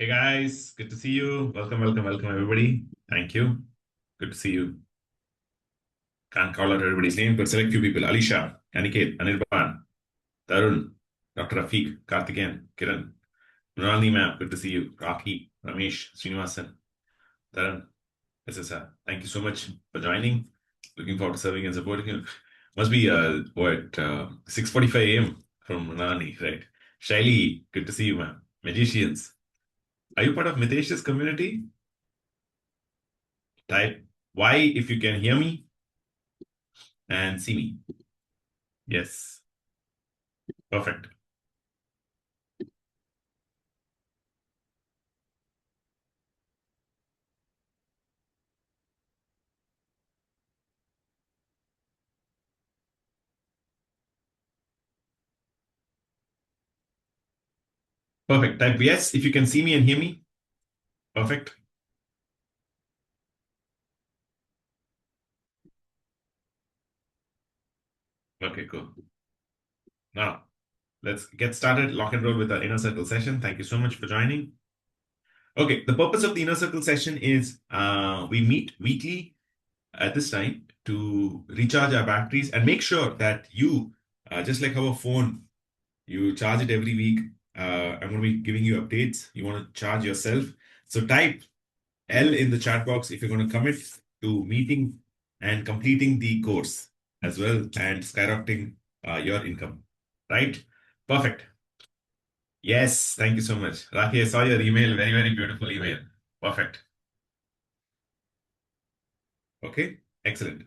Hey guys, good to see you. Welcome, everybody. Thank you. Good to see you. Can't call out everybody's name, but select few people. Alisha, Aniket, Anirban, Tarun, Dr. Rafiq, Karthikeyan, Kiran, Mrinalini ma'am, good to see you. Rocky, Ramesh, Srinivasan, Tarun, SSR. Thank you so much for joining. Looking forward to serving and supporting you. Must be 6:45 a.m. from Mrinalini, right? Shaili, good to see you, ma'am. Magicians. Are you part of Mitesh's community? Type Y if you can hear me and see me. Yes, perfect. Perfect. Type yes if you can see me and hear me. Perfect. Okay, cool. Now, let's get started. Lock and roll with our inner circle session. Thank you so much for joining. Okay, the purpose of the inner circle session is we meet weekly at this time to recharge our batteries and make sure that you, just like our phone, you charge it every week. I'm going to be giving you updates. You want to charge yourself. So type L in the chat box if you're going to commit to meeting and completing the course as well and skyrocketing your income. Right? Perfect. Yes, thank you so much. Raki, I saw your email. Very, very beautiful email. Perfect. Okay, excellent.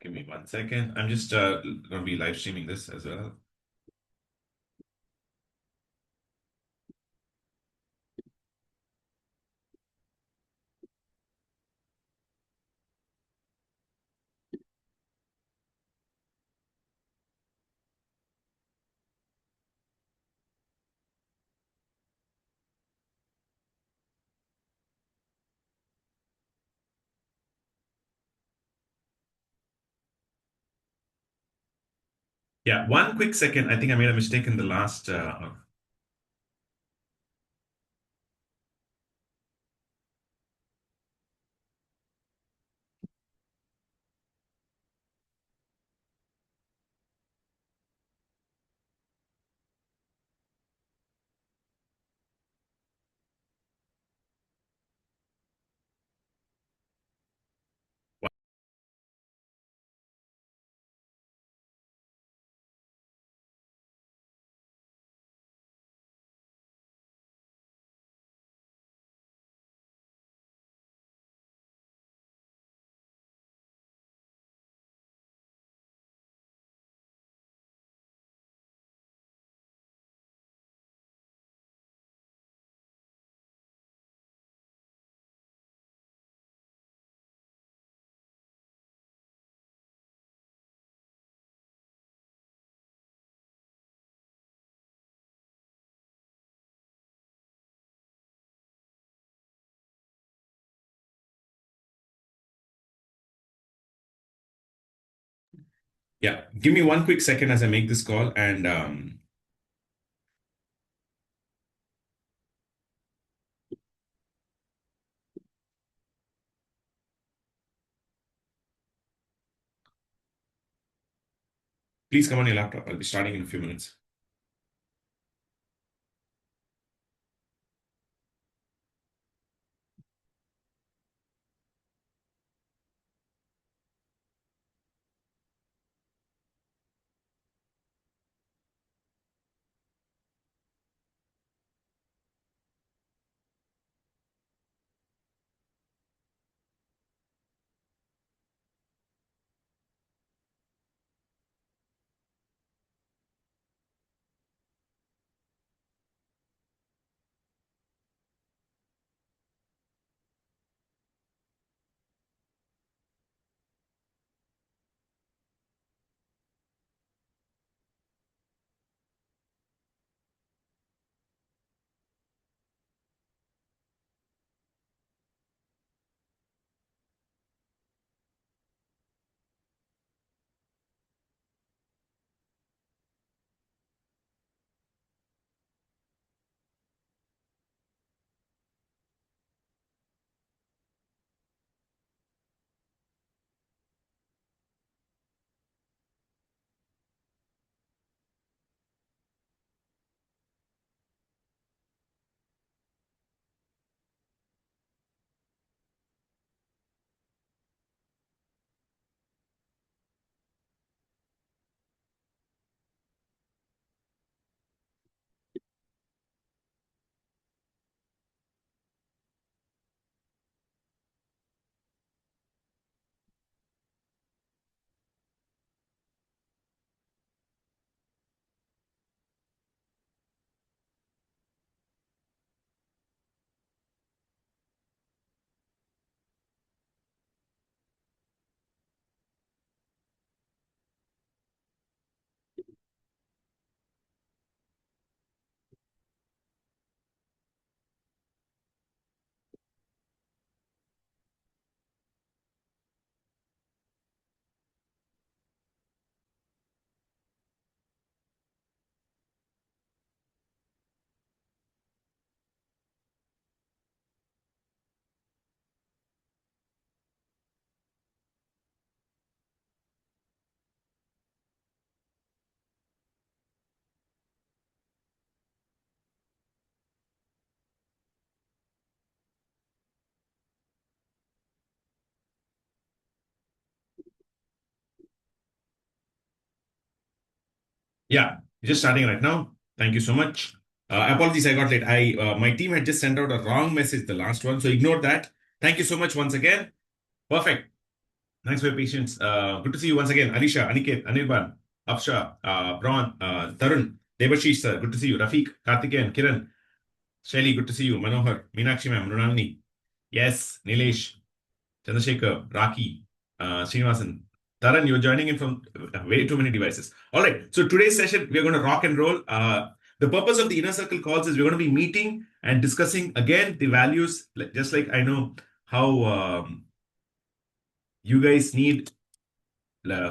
Give me 1 second. I'm just going to be live streaming this as well. Yeah, 1 quick second. I think I made a mistake in the last. Yeah, give me 1 quick second as I make this call and please come on your laptop. I'll be starting in a few minutes. Yeah, just starting right now. Thank you so much. Apologies, I got late. My team had just sent out a wrong message, the last one, so ignore that. Thank you so much once again. Perfect. Thanks for your patience. Good to see you once again. Alisha, Aniket, Anirban, Afsha, Braun, Tarun, Debashish sir, good to see you. Rafiq, Karthikeyan, Kiran, Shelly, good to see you. Manohar, Meenakshi ma'am, Runalini. Yes, Nilesh, Chandrasekhar, Raki, Srinivasan. Taran, you're joining in from way too many devices. All right. So today's session, we're going to rock and roll. The purpose of the inner circle calls is we're going to be meeting and discussing again the values, just like I know how you guys need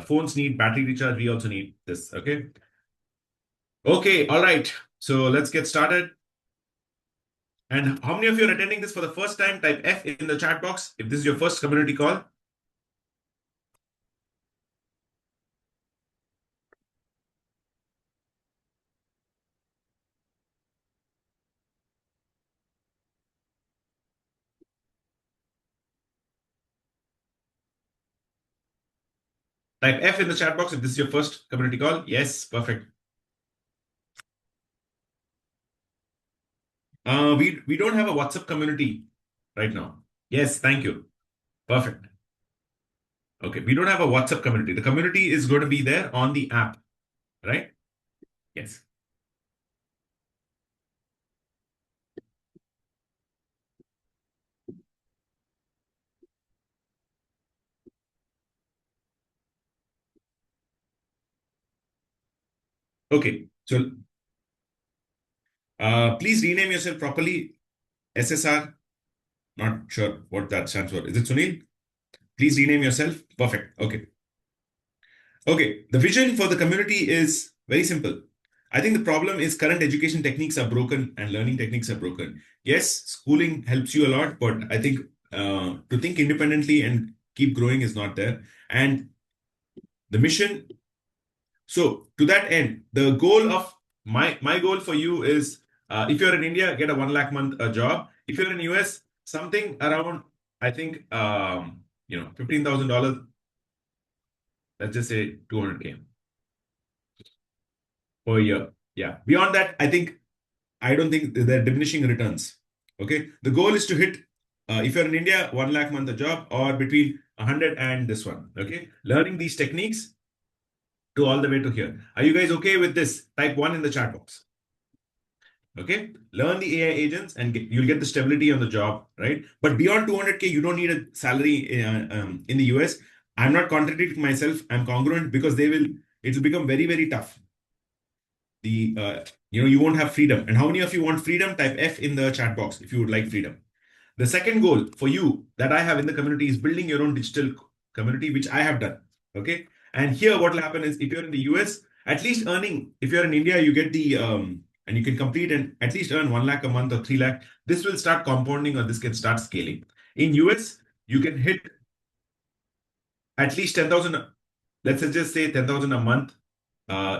phones need battery recharge. We also need this. Okay. Okay. All right. So let's get started. And how many of you are attending this for the first time? Type F in the chat box if this is your first community call. Type F in the chat box if this is your first community call. Yes, perfect. We don't have a WhatsApp community right now. Yes, thank you. Perfect. Okay, we don't have a WhatsApp community. The community is going to be there on the app, right? Yes. Okay, so please rename yourself properly. SSR, not sure what that stands for. Is it Sunil? Please rename yourself. Perfect. Okay. Okay, the vision for the community is very simple. I think the problem is current education techniques are broken and learning techniques are broken. Yes, schooling helps you a lot, but I think to think independently and keep growing is not there. And the mission, so to that end, the goal of my goal for you is if you're in India, get a 1 lakh month a job. If you're in US, something around, I think, $15,000, let's just say 200K per year. Yeah. Beyond that, I don't think they're diminishing returns. Okay. The goal is to hit, if you're in India, 1 lakh month a job or between 100 and this one. Okay. Learning these techniques to all the way to here. Are you guys okay with this? Type 1 in the chat box. Okay. Learn the AI agents and you'll get the stability on the job, right? But beyond 200K, you don't need a salary in the US. I'm not contradicting myself. I'm congruent because it will become very, very tough. You won't have freedom. And how many of you want freedom? Type F in the chat box if you would like freedom. The second goal for you that I have in the community is building your own digital community, which I have done. Okay. And here what will happen is if you're in the US, at least earning, if you're in India, you get the and you can complete and at least earn 1 lakh a month or 3 lakh. This will start compounding or this can start scaling. In US, you can hit at least 10,000. Let's just say 10,000 a month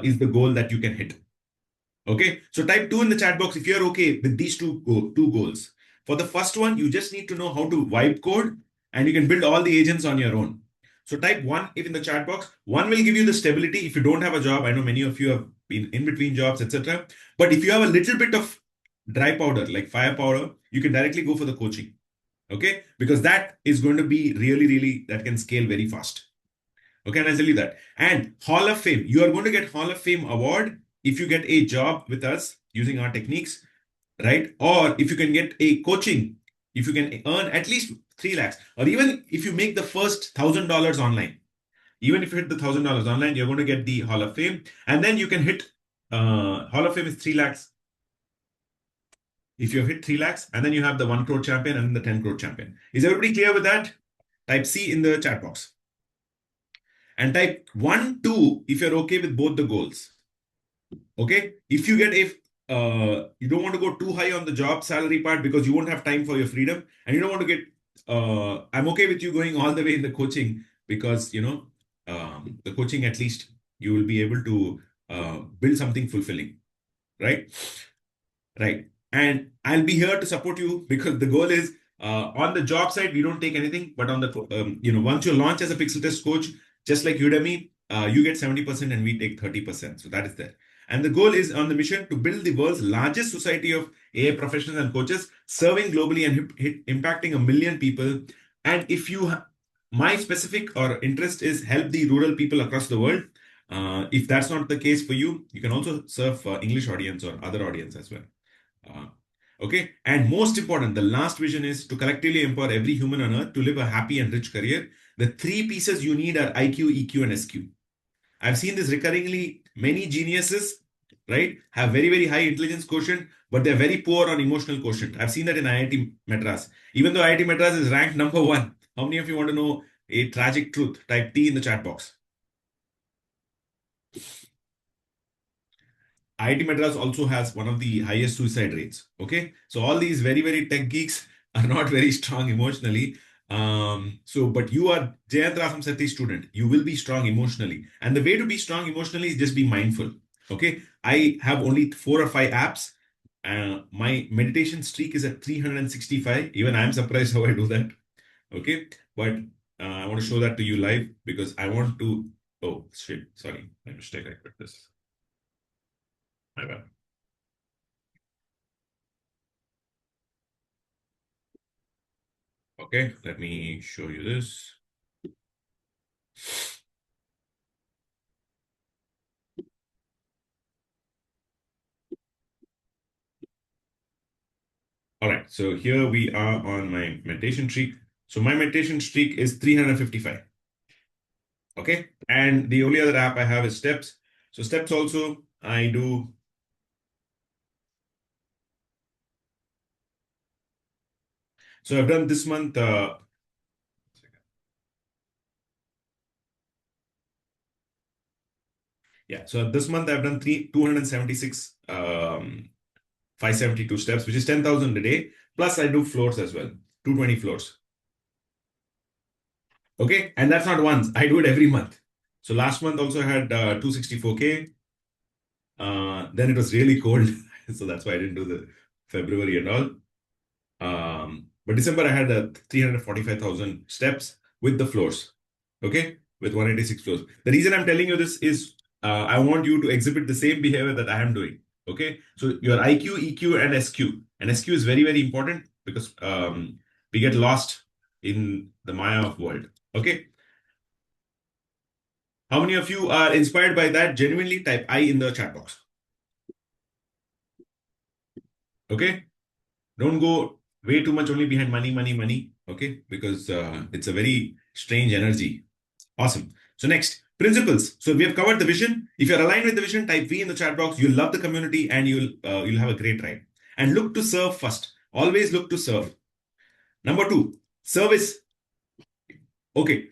is the goal that you can hit. Okay, so type 2 in the chat box if you're okay with these two goals. For the first one, you just need to know how to vibe code and you can build all the agents on your own. So type 1 if in the chat box. 1 will give you the stability if you don't have a job. I know many of you have been in between jobs, etc. But if you have a little bit of dry powder, like firepower, you can directly go for the coaching. Okay, because that is going to be really, really, that can scale very fast. Okay, and I'll tell you that. And Hall of Fame, you are going to get Hall of Fame award if you get a job with us using our techniques, right? Or if you can get a coaching, if you can earn at least 3 lakhs, or even if you make the first $1,000 online, even if you hit the $1,000 online, you're going to get the Hall of Fame. And then you can hit Hall of Fame is 3 lakhs. If you hit 3 lakhs, and then you have the 1 crore champion and the 10 crore champion. Is everybody clear with that? Type C in the chat box. And type 1, 2 if you're okay with both the goals. Okay. If you get you don't want to go too high on the job salary part because you won't have time for your freedom, and you don't want to get I'm okay with you going all the way in the coaching because the coaching at least you will be able to build something fulfilling, right? Right. And I'll be here to support you because the goal is on the job side, we don't take anything, but on the, once you launch as a Pixel Test coach, just like Udemy, you get 70% and we take 30%. So that is there. And the goal is on the mission to build the world's largest society of AI professionals and coaches, serving globally and impacting 1 million people. And if you, my specific or interest is help the rural people across the world. If that's not the case for you, you can also serve English audience or other audience as well. Uh, okay. And most important, the last vision is to collectively empower every human on earth to live a happy and rich career. The three pieces you need are IQ, EQ, and SQ. I've seen this recurringly. Many geniuses, right, have very, very high intelligence quotient, but they're very poor on emotional quotient. I've seen that in IIT Madras. Even though IIT Madras is ranked number one, how many of you want to know a tragic truth? Type T in the chat box. IIT Madras also has one of the highest suicide rates. Okay. So all these very, very tech geeks are not very strong emotionally. But you are Jayanth Rasamsetti student. You will be strong emotionally. And the way to be strong emotionally is just be mindful. Okay. I have only 4 or 5 apps. My meditation streak is at 365. Even I'm surprised how I do that. Okay. But I want to show that to you live because I want to. Oh, shit. Sorry. My mistake. I put this. My bad. Okay, let me show you this. All right, so here we are on my meditation streak. So my meditation streak is 355. Okay, and the only other app I have is Steps. So Steps also I do. So I've done this month. Yeah, so this month I've done 276 572 steps, which is 10,000 a day. Plus I do floors as well, 220 floors. Okay, and that's not once. I do it every month. So last month also I had 264K. Then it was really cold, so that's why I didn't do the February and all. But December I had 345,000 steps with the floors. Okay, with 186 floors. The reason I'm telling you this is I want you to exhibit the same behavior that I am doing. Okay, so your IQ, EQ, and SQ. And SQ is very, very important because we get lost in the Maya of world. Okay, how many of you are inspired by that? Genuinely type I in the chat box. Okay, don't go way too much only behind money, money, money. Okay, because it's a very strange energy. Awesome. So next, principles. So we have covered the vision. If you're aligned with the vision, type V in the chat box. You'll love the community and you'll have a great ride. And look to serve first. Always look to serve. Number two, service. Okay,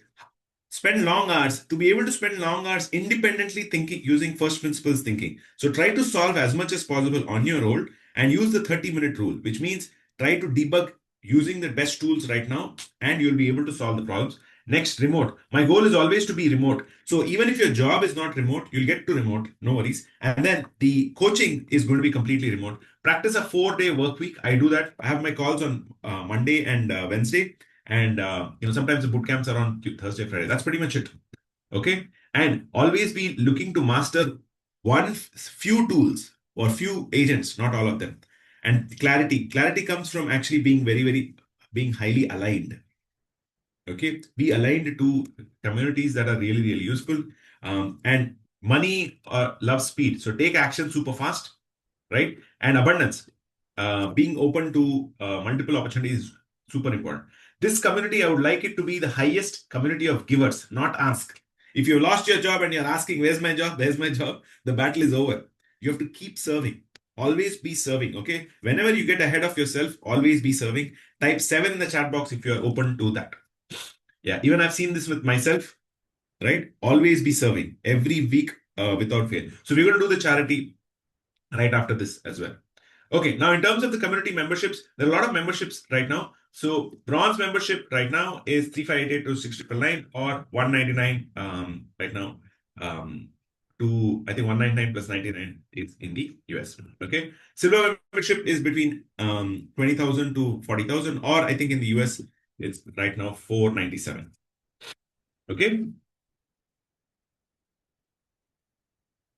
spend long hours. To be able to spend long hours independently thinking using first principles thinking. So try to solve as much as possible on your own and use the 30-minute rule, which means try to debug using the best tools right now and you'll be able to solve the problems. Next, remote. My goal is always to be remote. So even if your job is not remote, you'll get to remote, no worries. And then the coaching is going to be completely remote. Practice a 4-day work week. I do that. I have my calls on Monday and Wednesday. And sometimes the boot camps are on Thursday, Friday. That's pretty much it. Okay. And always be looking to master few tools or few agents, not all of them. And clarity. Clarity comes from actually being very, very being highly aligned. Okay. Be aligned to communities that are really, really useful. And money loves speed. So take action super fast, right? And abundance. Being open to multiple opportunities, super important. This community, I would like it to be the highest community of givers, not ask. If you lost your job and you're asking, where's my job? Where's my job? The battle is over. You have to keep serving. Always be serving. Okay. Whenever you get ahead of yourself, always be serving. Type 7 in the chat box if you're open to that. Yeah. Even I've seen this with myself, right? Always be serving every week without fail. So we're going to do the charity right after this as well. Okay, now in terms of the community memberships, there are a lot of memberships right now. So bronze membership right now is 3588 to 6999 or 199 right now. To I think 199 plus 99 is in the US. Okay, silver membership is between 20,000 to 40,000, or I think in the US it's right now 497. Okay.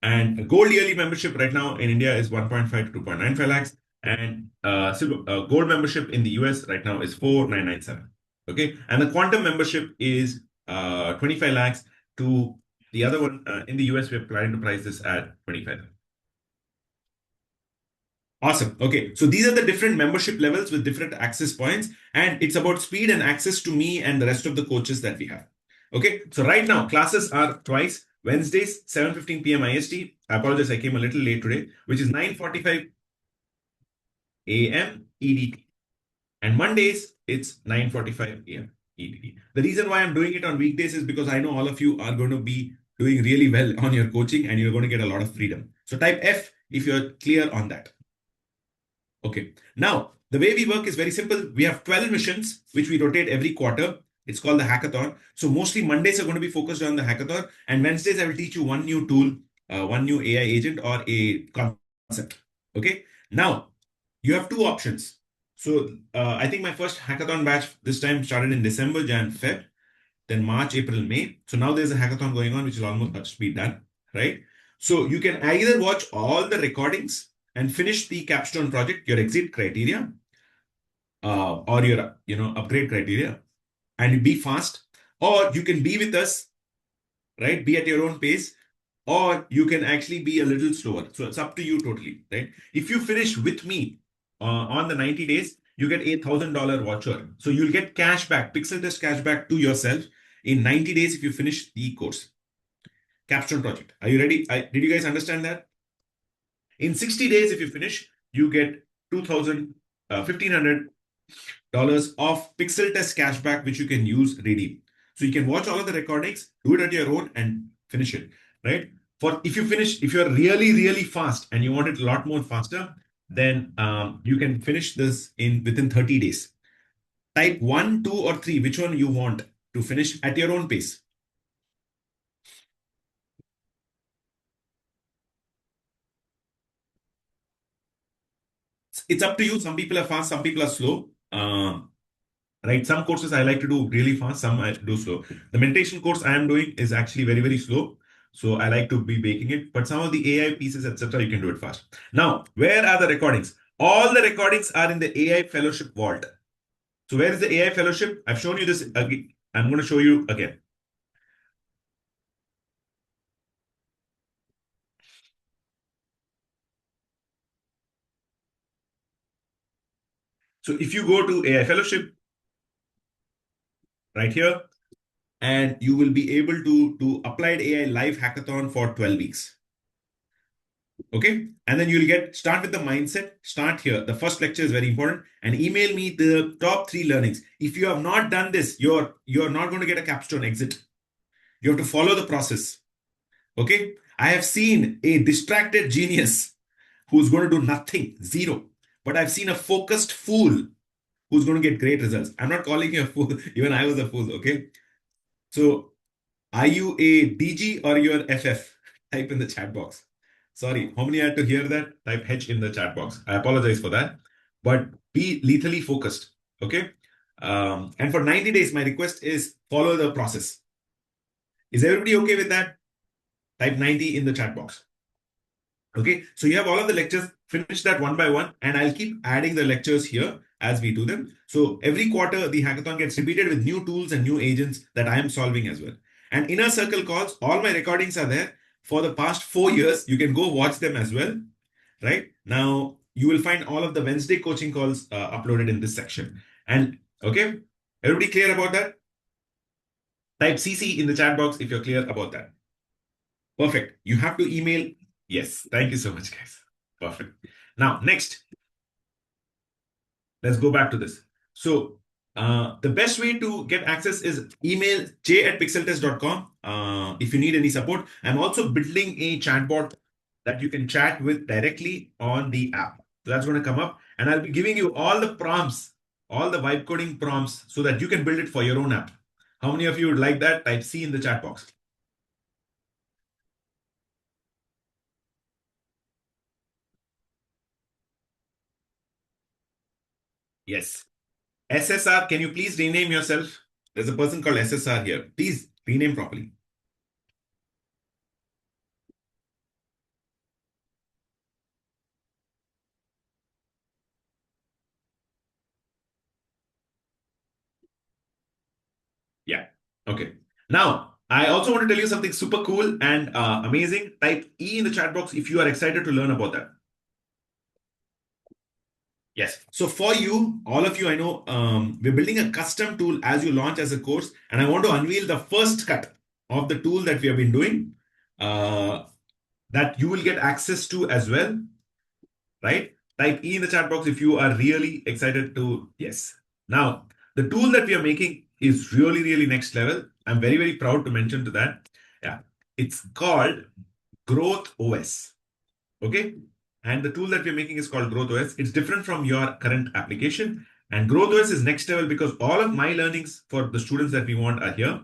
And gold yearly membership right now in India is 1.5 to 2.95 lakhs. And gold membership in the US right now is 4,997. Okay. And the quantum membership is 25 lakhs to the other one. In the US, we're planning to price this at 25. Awesome. Okay. So these are the different membership levels with different access points. And it's about speed and access to me and the rest of the coaches that we have. Okay. So right now, classes are twice. Wednesdays, 7:15 p.m. IST. I apologize, I came a little late today, which is 9:45 a.m. EDT. And Mondays, it's 9:45 a.m. EDT. The reason why I'm doing it on weekdays is because I know all of you are going to be doing really well on your coaching and you're going to get a lot of freedom. So type F if you're clear on that. Okay. Now, the way we work is very simple. We have 12 missions, which we rotate every quarter. It's called the hackathon. So mostly Mondays are going to be focused on the hackathon, and Wednesdays I will teach you one new tool, one new AI agent or a concept. Okay. Now, you have two options. So I think my first hackathon batch this time started in December, Jan, Feb, then March, April, May. So now there's a hackathon going on, which will almost be done, right? So you can either watch all the recordings and finish the capstone project, your exit criteria, or your upgrade criteria, and you be fast, or you can be with us, right? Be at your own pace, or you can actually be a little slower. So it's up to you totally, right? If you finish with me on the 90 days, you get $1,000 voucher. So you'll get cash back, pixel test cash back to yourself in 90 days if you finish the course. Capstone project. Are you ready? Did you guys understand that? In 60 days, if you finish, you get 2,000, $1,500 of pixel test cashback, which you can use redeem. So you can watch all of the recordings, do it at your own, and finish it. Right? For if you finish, if you're really, really fast and you want it a lot more faster, then you can finish this in within 30 days. Type 1, 2, or 3, which one you want to finish at your own pace. It's up to you. Some people are fast, some people are slow. Right, some courses I like to do really fast, some I do slow. The meditation course I am doing is actually very, very slow. So I like to be baking it. But some of the AI pieces, etc., you can do it fast. Now, where are the recordings? All the recordings are in the AI Fellowship Vault. So where is the AI Fellowship? I've shown you this again. I'm going to show you again. So if you go to AI Fellowship right here, and you will be able to do Applied AI Live Hackathon for 12 weeks. Okay. And then you'll start with the mindset. Start here. The first lecture is very important. And email me the top 3 learnings. If you have not done this, you're not going to get a capstone exit. You have to follow the process. Okay. I have seen a distracted genius who's going to do nothing, zero. But I've seen a focused fool who's going to get great results. I'm not calling you a fool. Even I was a fool. Okay. So are you a DG or you're FF? Type in the chat box. Sorry, how many had to hear that? Type H in the chat box. I apologize for that. But be lethally focused. Okay. And for 90 days, my request is follow the process. Is everybody okay with that? Type 90 in the chat box. Okay. So you have all of the lectures. Finish that one by one. And I'll keep adding the lectures here as we do them. So every quarter, the hackathon gets repeated with new tools and new agents that I am solving as well. And inner circle calls, all my recordings are there for the past 4 years. You can go watch them as well. Right now, you will find all of the Wednesday coaching calls uploaded in this section. And okay, everybody clear about that? Type CC in the chat box if you're clear about that. Perfect. You have to email. Yes. Thank you so much, guys. Perfect. Now, next, let's go back to this. So, the best way to get access is email j@pixeltest.com if you need any support. I'm also building a chatbot that you can chat with directly on the app. So that's going to come up, and I'll be giving you all the prompts, all the vibe coding prompts, so that you can build it for your own app. How many of you would like that? Type C in the chat box. Yes. SSR, can you please rename yourself? There's a person called SSR here. Please rename properly. Okay. Now, I also want to tell you something super cool and amazing. Type E in the chat box if you are excited to learn about that. Yes. So for you, all of you, I know we're building a custom tool as you launch as a course, and I want to unveil the first cut of the tool that we have been doing that you will get access to as well, right? Type E in the chat box if you are really excited to. Yes. Now, the tool that we are making is really, really next level. I'm very, very proud to mention to that. Yeah. It's called Growth OS. Okay. And the tool that we're making is called Growth OS. It's different from your current application. And Growth OS is next level because all of my learnings for the students that we want are here.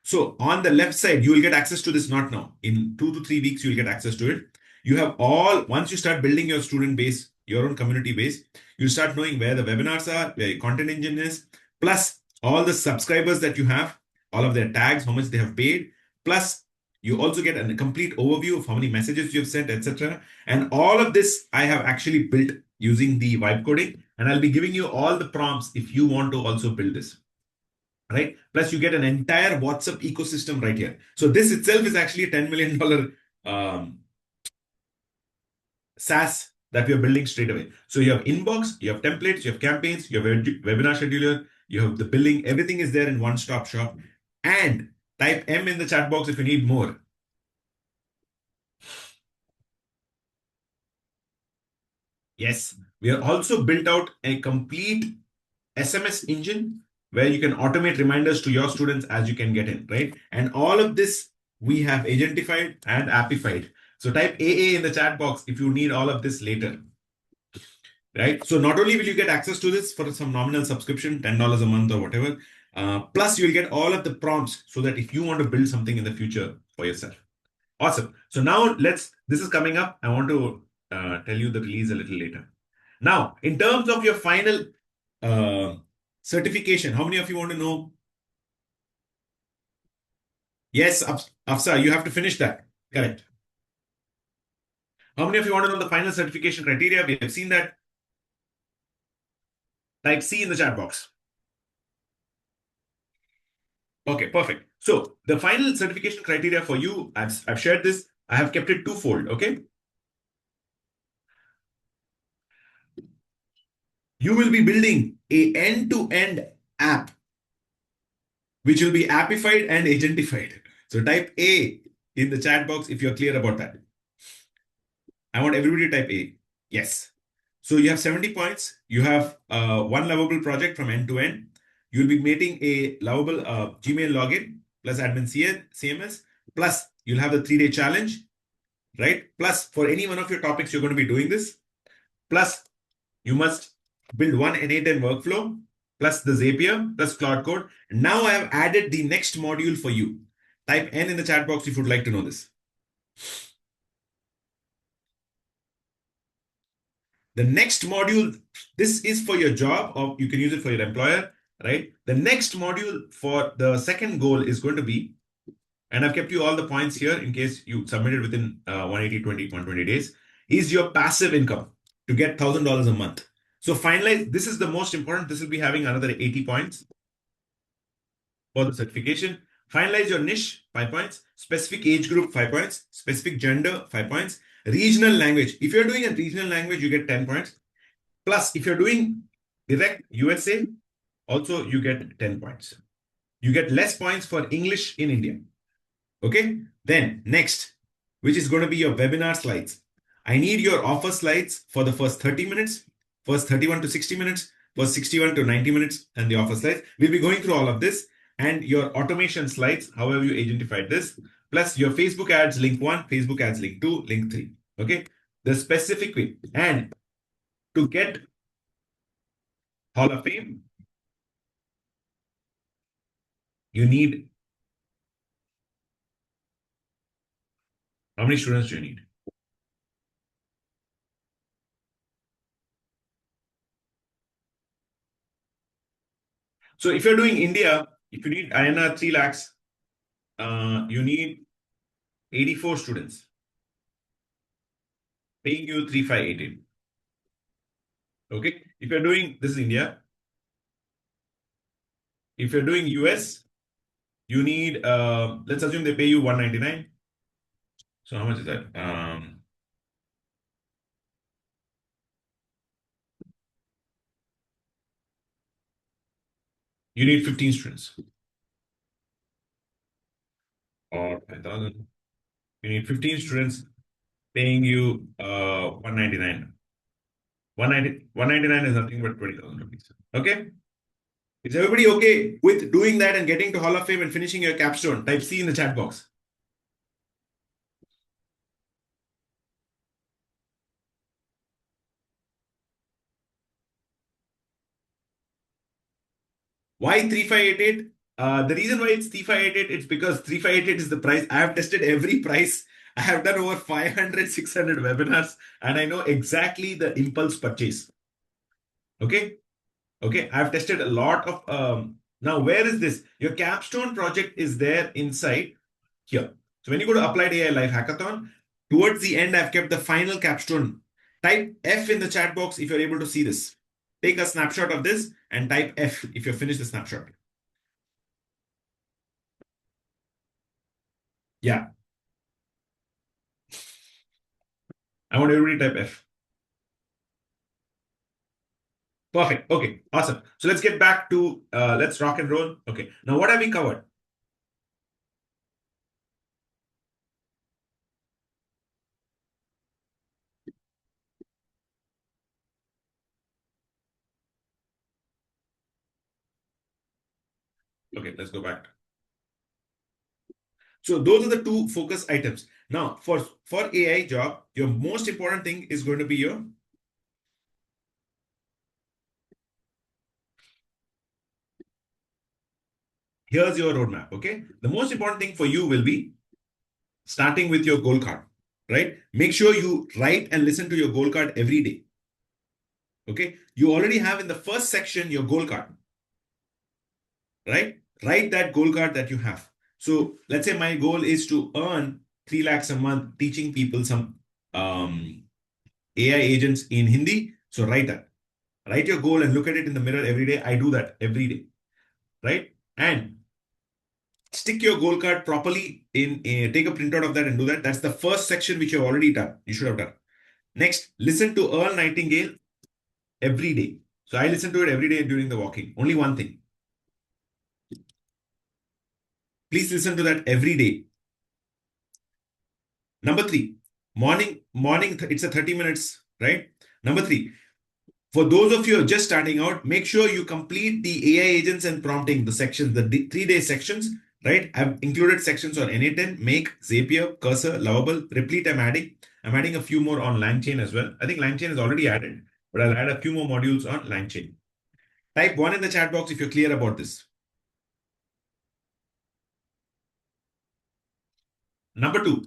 So on the left side, you will get access to this not now. In 2 to 3 weeks, you'll get access to it. You have all, once you start building your student base, your own community base, you start knowing where the webinars are, where your content engine is, plus all the subscribers that you have, all of their tags, how much they have paid, plus you also get a complete overview of how many messages you have sent, etc. And all of this I have actually built using the vibe coding, and I'll be giving you all the prompts if you want to also build this. Right? Plus, you get an entire WhatsApp ecosystem right here. So this itself is actually a $10 million SaaS that we are building straight away. So you have inbox, you have templates, you have campaigns, you have a webinar scheduler, you have the billing, everything is there in one-stop shop. And type M in the chat box if you need more. Yes, we have also built out a complete SMS engine where you can automate reminders to your students as you can get in, right? And all of this we have agentified and appified. So type AA in the chat box if you need all of this later, right? So not only will you get access to this for some nominal subscription, $10 a month or whatever, plus you'll get all of the prompts so that if you want to build something in the future for yourself. Awesome. So now this is coming up. I want to tell you the release a little later. Now, in terms of your final uh, certification, how many of you want to know? Yes, Afsa, you have to finish that. Correct. How many of you want to know the final certification criteria? We have seen that. Type C in the chat box. Okay, perfect. So the final certification criteria for you, I've shared this. I have kept it twofold. Okay. You will be building a end-to-end app which will be appified and agentified. So type A in the chat box if you're clear about that. I want everybody to type A. Yes. So you have 70 points. You have one Lovable project from end to end. You'll be making a Lovable Gmail login plus admin CMS. Plus you'll have the 3-day challenge, right? Plus for any one of your topics, you're going to be doing this. Plus you must build one N8N workflow plus the Zapier plus Cloud Code. Now I have added the next module for you. Type N in the chat box if you'd like to know this. The next module, this is for your job or you can use it for your employer, right? The next module for the second goal is going to be, and I've kept you all the points here in case you submitted within 120 days, is your passive income to get $1,000 a month. So finalize, this is the most important. This will be having another 80 points for the certification. Finalize your niche, 5 points. Specific age group, 5 points. Specific gender, 5 points. Regional language. If you're doing a regional language, you get 10 points. Plus, if you're doing direct USA, also you get 10 points. You get less points for English in India. Okay. Then next, which is going to be your webinar slides. I need your offer slides for the first 30 minutes, first 31 to 60 minutes, first 61 to 90 minutes, and the offer slides. We'll be going through all of this and your automation slides, however you identified this, plus your Facebook ads link 1, Facebook ads link 2, link 3. Okay. The specific way. And to get Hall of Fame, you need, how many students do you need? So if you're doing India, if you need INR 3 lakhs, you need 84 students paying you 3518. Okay. If you're doing, this is India. If you're doing US, You need, let's assume they pay you 199. So how much is that? You need 15 students or 5,000. You need 15 students paying you 199. 199 is nothing but 20,000 rupees. Okay? Is everybody okay with doing that and getting to Hall of Fame and finishing your capstone? Type C in the chat box. Why 3588? The reason why it's 3588, it's because 3588 is the price. I have tested every price. I have done over 500, 600 webinars, and I know exactly the impulse purchase. Okay. Okay. I've tested a lot of. Now, where is this? Your capstone project is there inside here. So when you go to Applied AI Live Hackathon, towards the end, I've kept the final capstone. Type F in the chat box if you're able to see this. Take a snapshot of this and type F if you've finished the snapshot. Yeah. I want everybody to type F. Perfect. Okay. Awesome. So let's get back to, let's rock and roll. Okay. Now, what have we covered? Okay. Let's go back. So those are the two focus items. Now, for AI job, your most important thing is going to be here's your roadmap. Okay. The most important thing for you will be starting with your goal card, right? Make sure you write and listen to your goal card every day. Okay. You already have in the first section your goal card, right? Write that goal card that you have. So let's say my goal is to earn 3 lakhs a month teaching people some AI agents in Hindi. So write that. Write your goal and look at it in the mirror every day. I do that every day, right? And stick your goal card properly in take a printout of that and do that. That's the first section which you've already done. You should have done. Next, listen to Earl Nightingale every day. So I listen to it every day during the walking. Only one thing. Please listen to that every day. Number three, morning, it's a 30 minutes, right? Number three, for those of you who are just starting out, make sure you complete the AI agents and prompting, the sections, the 3-day sections, right? I've included sections on N8N, Make, Zapier, Cursor, Lovable, Replete I'm adding. I'm adding a few more on LangChain as well. I think LangChain is already added, but I'll add a few more modules on LangChain. Type 1 in the chat box if you're clear about this. Number 2,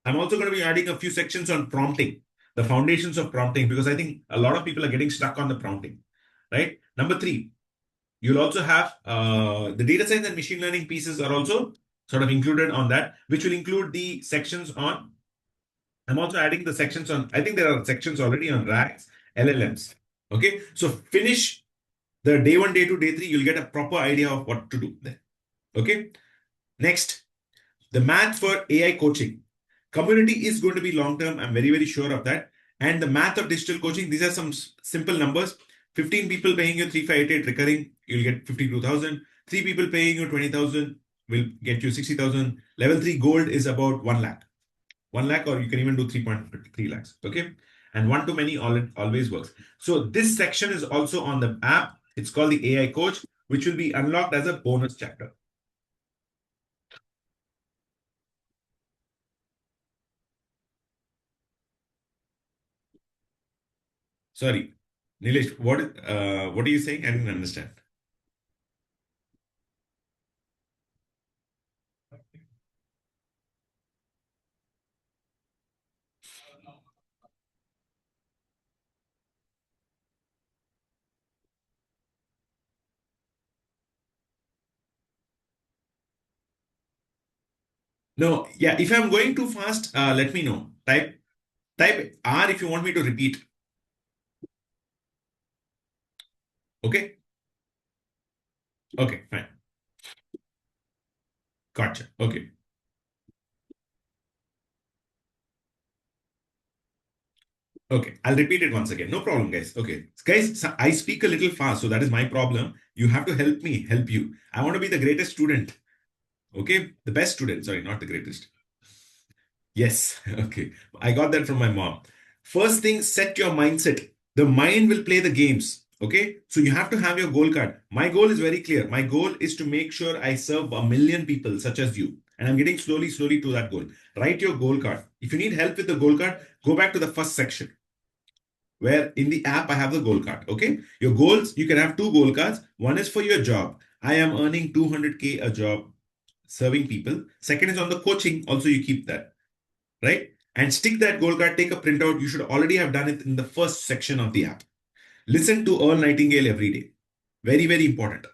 I'm also going to be adding a few sections on prompting, the foundations of prompting, because I think a lot of people are getting stuck on the prompting, right? Number 3, you'll also have the data science and machine learning pieces are also sort of included on that, which will include the sections on, I'm also adding the sections on, I think there are sections already on RAGs, LLMs. Okay. So finish the day 1, day 2, day 3, you'll get a proper idea of what to do there. Okay. Next, the math for AI coaching. Community is going to be long term. I'm very, very sure of that. And the math of digital coaching, these are some simple numbers. 15 people paying you 3588 recurring, you'll get 52,000. 3 people paying you 20,000 will get you 60,000. Level 3 gold is about 1 lakh. 1 lakh, or you can even do 3.3 lakhs. Okay. And one to many always works. So this section is also on the app. It's called the AI coach, which will be unlocked as a bonus chapter. Sorry, Nilesh, what are you saying? I didn't understand. No, yeah. If I'm going too fast, let me know. Type R if you want me to repeat. Okay. Okay. Fine. Gotcha. Okay. Okay. I'll repeat it once again. No problem, guys. Okay. Guys, so I speak a little fast, so that is my problem. You have to help me help you. I want to be the greatest student. Okay. The best student. Sorry, not the greatest. Yes. Okay. I got that from my mom. First thing, set your mindset. The mind will play the games. Okay. So you have to have your goal card. My goal is very clear. My goal is to make sure I serve a million people, such as you. And I'm getting slowly to that goal. Write your goal card. If you need help with the goal card, go back to the first section where in the app I have the goal card. Okay. Your goals, you can have two goal cards. One is for your job. I am earning 200K a job serving people. Second is on the coaching. Also, you keep that, right? And stick that goal card, take a printout. You should already have done it in the first section of the app. Listen to Earl Nightingale every day. Very important,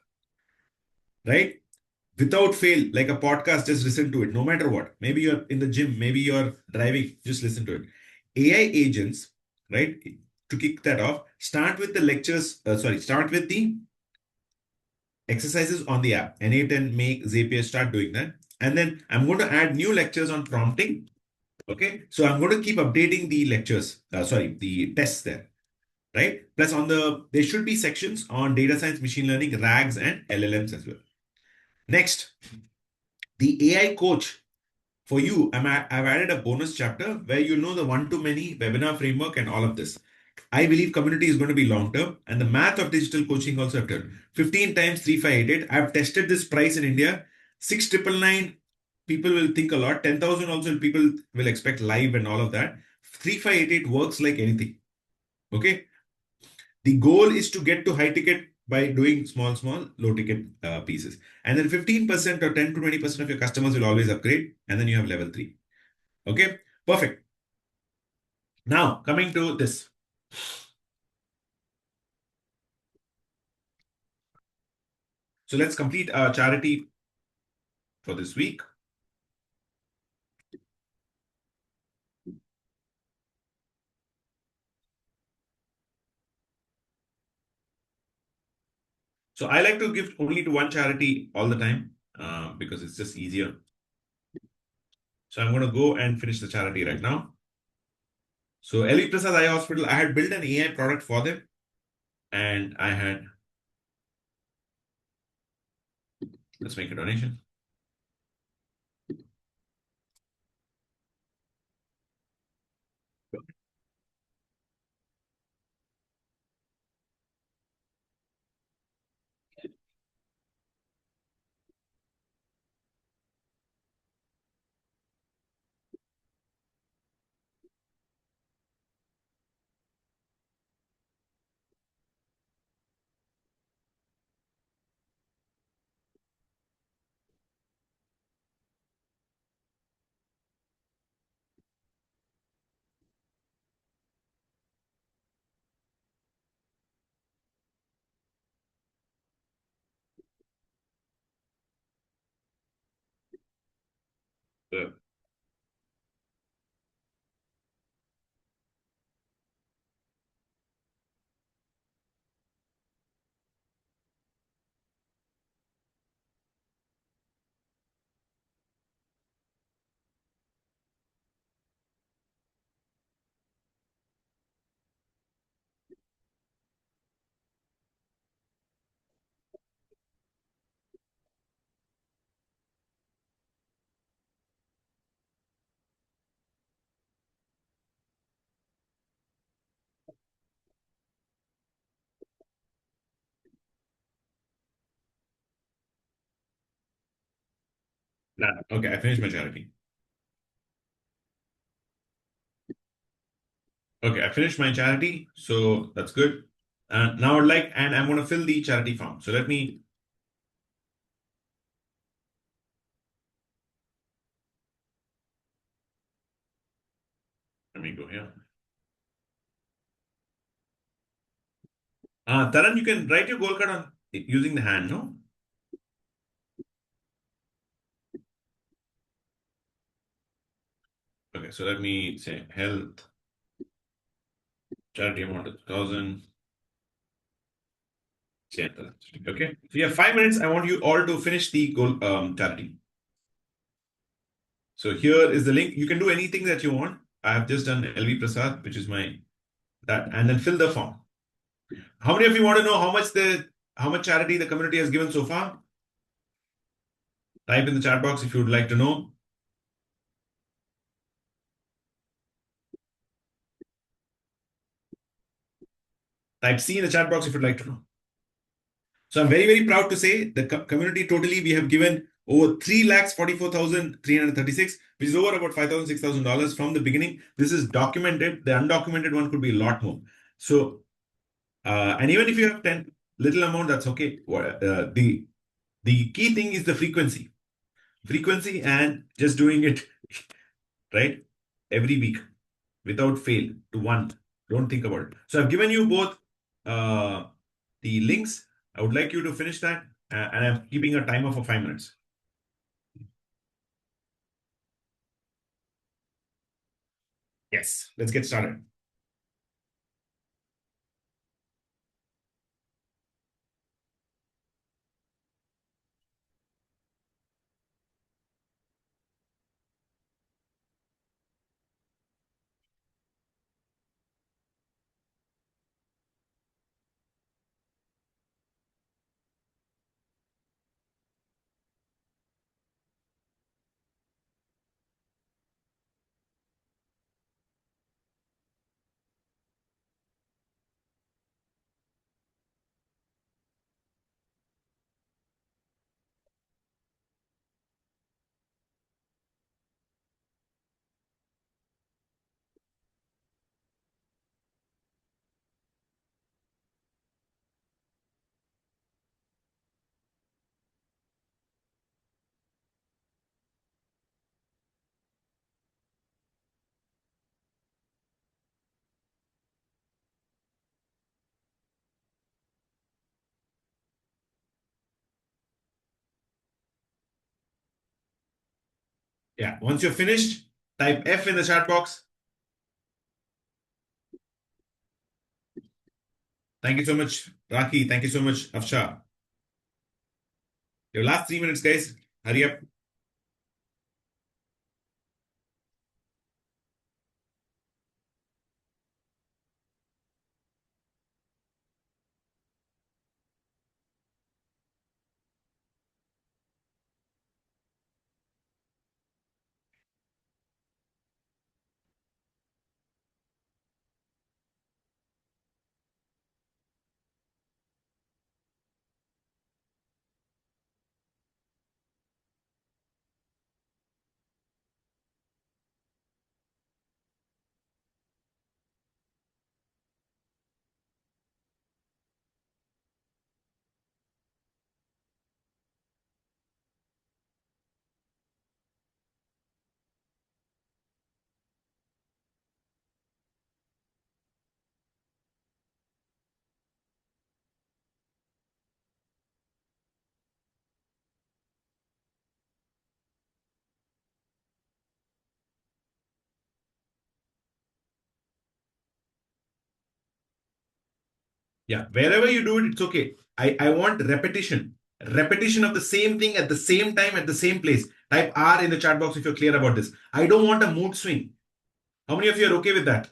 right? Without fail, like a podcast, just listen to it no matter what. Maybe you're in the gym, maybe you're driving, just listen to it. AI agents, right? To kick that off, start with the lectures, start with the exercises on the app. N8 and make Zapier start doing that. And then I'm going to add new lectures on prompting. Okay, so I'm going to keep updating the lectures, the tests there, right? Plus there should be sections on data science, machine learning, RAGs and LLMs as well. Next, the AI coach for you. I've added a bonus chapter where you know the one-to-many webinar framework and all of this. I believe community is going to be long-term and the math of digital coaching also I've done. 15 times 3588. I've tested this price in India. 6,999 people will think a lot. 10,000 also people will expect live and all of that. 3588 works like anything. Okay. The goal is to get to high ticket by doing small, low ticket pieces. And then 15% or 10 to 20% of your customers will always upgrade. And then you have level three. Okay. Perfect. Now coming to this. So let's complete our charity for this week. So I like to give only to one charity all the time because it's just easier. So I'm going to go and finish the charity right now. So LV Prasad Eye Hospital, I had built an AI product for them and let's make a donation. Uh, Okay, I finished my charity. Okay, I finished my charity, so that's good. Now and I'm going to fill the charity form. So let me go here. Taran, you can write your goal card on using the hand, no? Okay, so let me say health charity amount of 1,000. Okay, so you have 5 minutes. I want you all to finish the goal charity. So here is the link. You can do anything that you want. I have just done LV Prasad, which is my that, and then fill the form. How many of you want to know how much charity the community has given so far? Type in the chat box if you would like to know. Type C in the chat box if you'd like to know. So I'm very, very proud to say the community totally we have given over 3,44,336, which is over about $5,000, $6,000 from the beginning. This is documented. The undocumented one could be a lot more. So, and even if you have 10 little amount, that's okay. The key thing is the frequency and just doing it right every week without fail to one. Don't think about it. So I've given you both the links. I would like you to finish that, and I'm keeping a timer for 5 minutes. Yes, let's get started. Yeah, once you're finished, type F in the chat box. Thank you so much, Raki. Thank you so much, Afsha. Your last 3 minutes, guys. Hurry up. Yeah, wherever you do it, it's okay. I want repetition. Repetition of the same thing at the same time at the same place. Type R in the chat box if you're clear about this. I don't want a mood swing. How many of you are okay with that?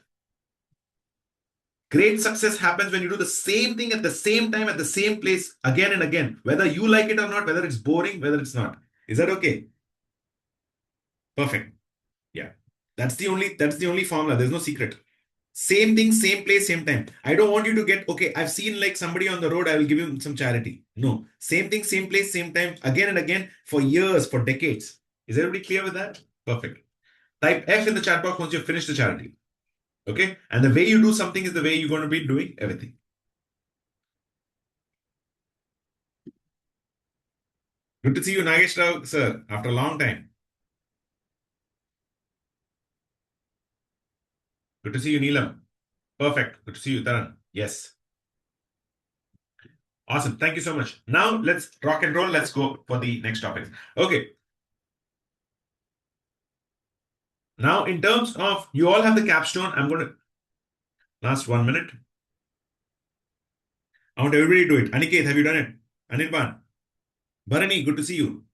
Great success happens when you do the same thing at the same time at the same place again and again, whether you like it or not, whether it's boring, whether it's not. Is that okay? Perfect. Yeah. That's the only formula. There's no secret. Same thing, same place, same time. I don't want you to get, okay, I've seen like somebody on the road, I will give him some charity. No. Same thing, same place, same time, again and again for years, for decades. Is everybody clear with that? Perfect. Type F in the chat box once you've finished the charity. Okay? And the way you do something is the way you're going to be doing everything. Good to see you, Nagesh Rao, sir, after a long time. Good to see you, Neelam. Perfect. Good to see you, Taran. Yes. Awesome. Thank you so much. Now let's rock and roll. Let's go for the next topic. Okay. Now, in terms of you all have the capstone, I'm going to last 1 minute. I want everybody to do it. Aniket, have you done it? Anirban. Bharani, good to see you.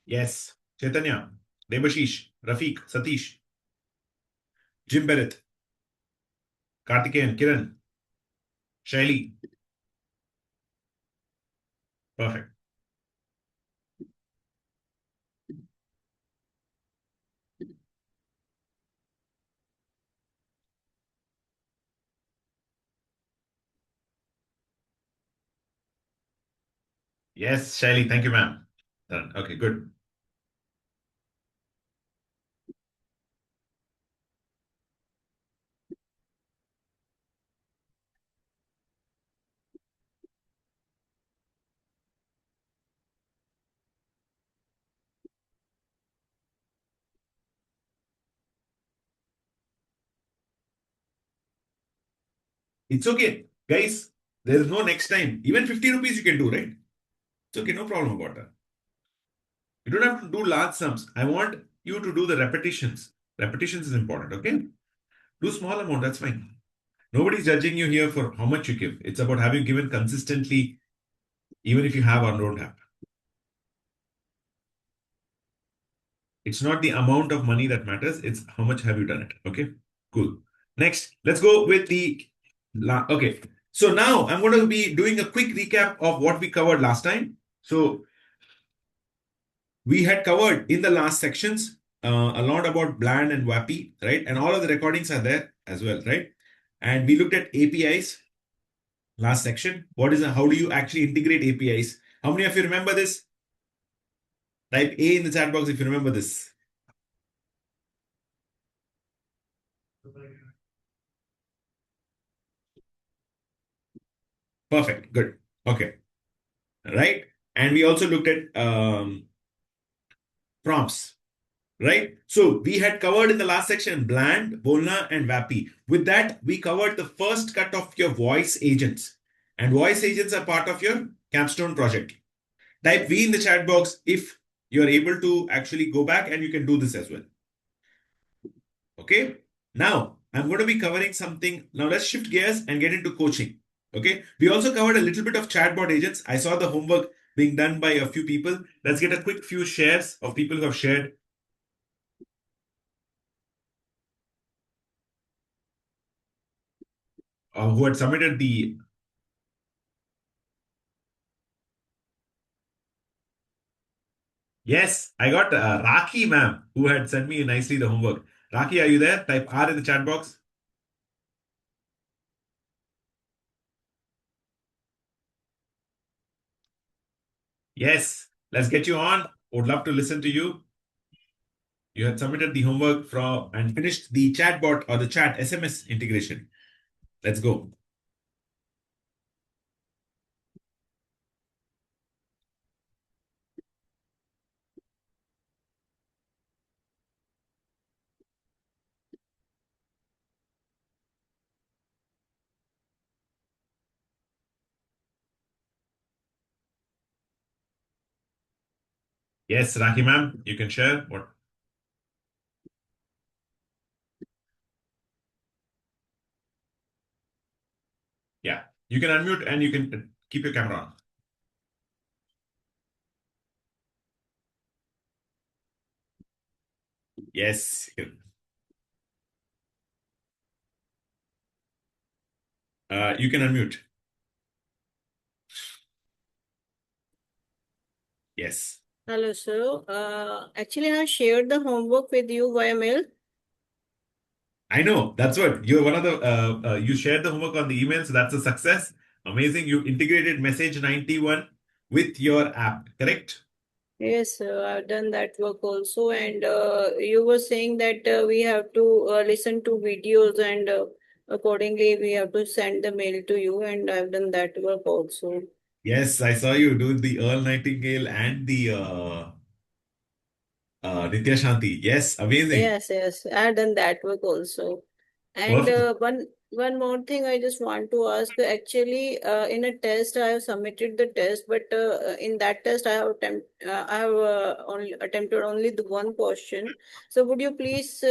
Yes. Chaitanya, Debashish, Rafiq, Satish, Jim Bereth, Kartikeyan, Kiran, Shaili. Perfect. Yes, Shaili. Thank you, ma'am. Done. Okay, good. It's okay. Guys, there is no next time. Even 50 rupees you can do, right? It's okay, no problem about that. You don't have to do large sums. I want you to do the repetitions. Repetitions is important, okay? Do small amount, that's fine. Nobody's judging you here for how much you give. It's about have you given consistently, even if you have or don't have. It's not the amount of money that matters, it's how much have you done it. Okay, cool. Next, let's go with the okay. So now I'm going to be doing a quick recap of what we covered last time. So we had covered in the last sections a lot about bland and wappy, right? And all of the recordings are there as well, right? And we looked at APIs last section. What is how do you actually integrate APIs? How many of you remember this? Type A in the chat box if you remember this. Perfect. Good. Okay. Right. And we also looked at prompts. Right. So we had covered in the last section bland, Bolna, and Vappy. With that, we covered the first cut of your voice agents. And voice agents are part of your capstone project. Type V in the chat box if you're able to actually go back and you can do this as well. Okay. Now, I'm going to be covering something. Now, let's shift gears and get into coaching. Okay. We also covered a little bit of chatbot agents. I saw the homework being done by a few people. Let's get a quick few shares of people who have shared. Who had submitted the. Yes, I got Raki, ma'am, who had sent me nicely the homework. Raki, are you there? Type R in the chat box. Yes, let's get you on. Would love to listen to you. You had submitted the homework from and finished the chatbot or the chat SMS integration. Let's go. Yes, Raki ma'am, you can share what. Yeah, you can unmute and you can keep your camera on. Yes, you can unmute. Yes, Hello, sir. Actually, I shared the homework with you via mail. I know. That's what you're one of the. You shared the homework on the email, so that's a success. Amazing. You integrated Message 91 with your app, correct? Yes, sir, I've done that work also. And you were saying that we have to listen to videos and accordingly we have to send the mail to you. And I've done that work also. Yes, I saw you do the Earl Nightingale and the Nitya Shanti. Yes, amazing. Yes, yes, I've done that work also. And Perfect. one more thing I just want to ask. Actually, in a test, I have submitted the test, but in that test, I have only attempted only the one question. So would you please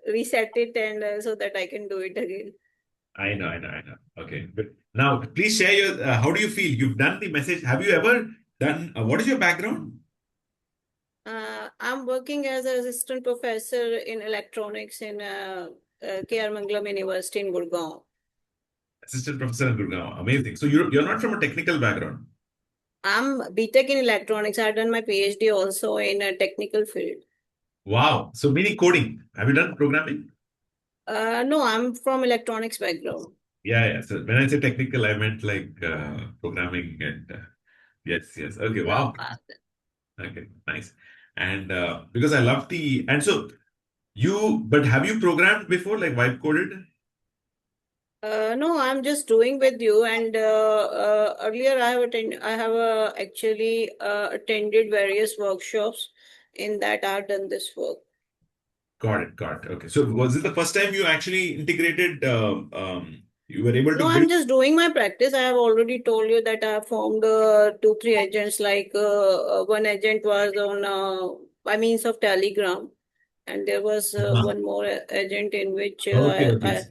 reset it and so that I can do it again? I know, I know, I know. Okay, but now please share your. How do you feel? You've done the message. Have you ever done? What is your background? I'm working as an assistant professor in electronics in K.R. Mangalam University in Gurgaon. Assistant professor in Gurgaon. Amazing. So you're not from a technical background. I'm BTech in electronics. I've done my PhD also in a technical field. Wow. So meaning coding. Have you done programming? No, I'm from electronics background. Yeah, yeah. So when I say technical, I meant like programming and yes, yes. Okay, No, wow. Okay, nice. And because I love the and so but have you programmed before, like vibe coded? no, I'm just doing with you. And earlier, I have actually attended various workshops. In that, I've done this work. Got it, got it. Okay. So was it the first time you actually integrated? You were able to No, build. I'm just doing my practice. I have already told you that I have formed two, three agents. Like one agent was on by means of Telegram, and there was Uh-huh. one more agent in which Okay, okay.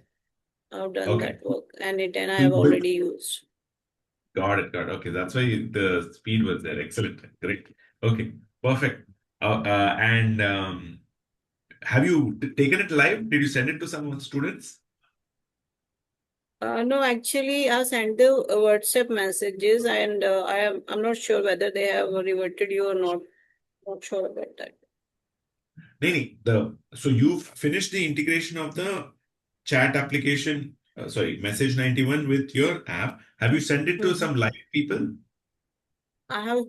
I have done Okay. that work, and it and I So have you built. already used. Got it, got it. Okay, that's why the speed was there. Excellent. Great. Okay, perfect. And have you taken it live? Did you send it to some students? No, actually, I sent the WhatsApp messages, and I'm not sure whether they have reverted you or not. Not sure about that. Nini, so you've finished the integration of the chat application, sorry, Message 91 with your app. Have you sent it to Mhm. some live people? I have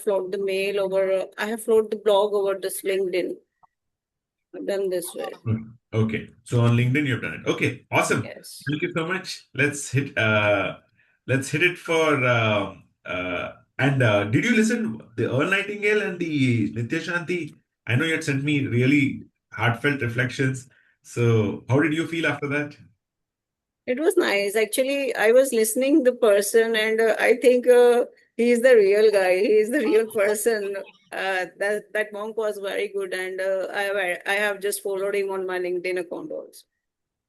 flowed the mail over, I have flowed the blog over this LinkedIn. I've done this way. Okay, so on LinkedIn you've done it. Okay, awesome. Yes. Thank you so much. Let's hit it for and did you listen the Earl Nightingale and the Nitya Shanti? I know you had sent me really heartfelt reflections. So how did you feel after that? It was nice. Actually, I was listening the person, and I think he is the real guy. He is the real person. That monk was very good, and I have just followed him on my LinkedIn account also.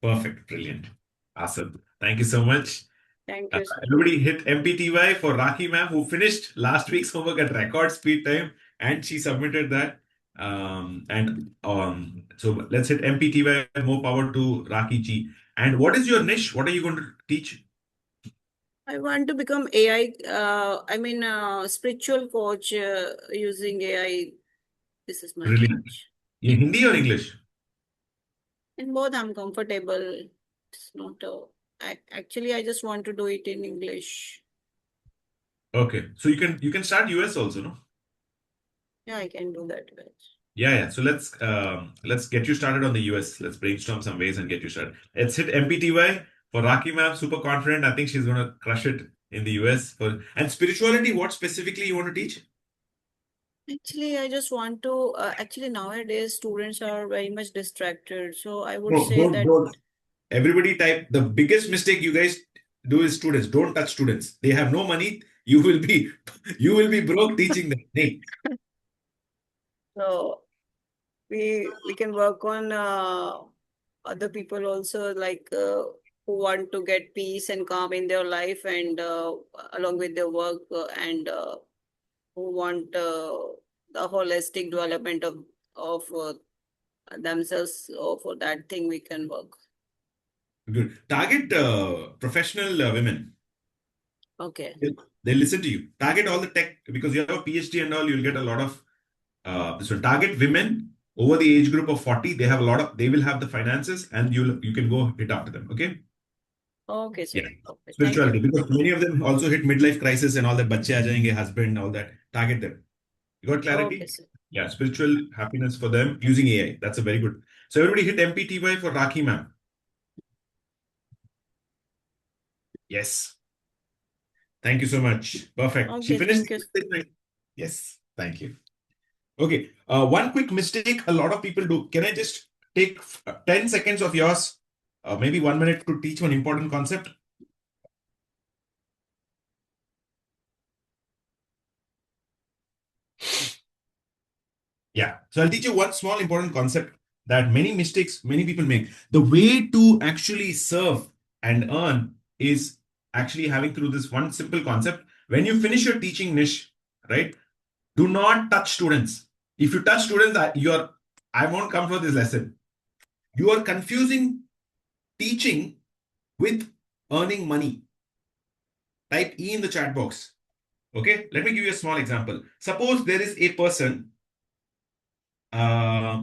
Perfect, brilliant, awesome. Thank you so much. Thank you, sir. Everybody hit MPTY for Raki ma'am, who finished last week's homework at record speed time, and she submitted that. So let's hit MPTY. More power to Raki ji. And what is your niche? What are you going to teach? I want to become AI. Spiritual coach using AI. This is my Brilliant. niche. In Hindi or English? In both, I'm comfortable. It's not a. I just want to do it in English. Okay, so you can start US also, no? Yeah, I can do that. Yeah, yeah. So let's get you started on the US. Let's brainstorm some ways and get you started. Let's hit MPTY for Raki ma'am. Super confident. I think she's gonna crush it in the US. And spirituality, what specifically you want to teach? Actually, I just want to. Actually, nowadays students are very much distracted. So I would No, say don't, that. don't. Everybody type the biggest mistake you guys do is students. Don't touch students. They have no money. You will be broke teaching them. Hey, So we can work on other people also, like who want to get peace and calm in their life, and along with their work, and who want the holistic development of themselves. So for that thing, we can work. good. Target professional women. Okay. They listen to you. Target all the tech because you have a PhD and all. You'll get a lot of this will target women over the age group of 40. They have a lot of. They will have the finances, and you can go hit after them. Okay. Okay, Yeah. sir. Okay. Thank Spirituality you. because many of them also hit midlife crisis and all that. Bachche aa jayenge, husband, all that. Target them. You got Okay, clarity? sir. Yeah, spiritual happiness for them using AI. That's a very good. So everybody hit MPTY for Raki ma'am. Yes. Thank you so much. Perfect. She Okay, finished. thank you. Yes. Thank you. Okay. One quick mistake a lot of people do. Can I just take 10 seconds of yours, maybe 1 minute to teach one important concept? Yeah. So I'll teach you one small important concept that many people make. The way to actually serve and earn is actually having through this one simple concept. When you finish your teaching niche, right? Do not touch students. If you touch students, I won't come for this lesson. You are confusing teaching with earning money. Type E in the chat box. Okay, let me give you a small example. Suppose there is a person uh,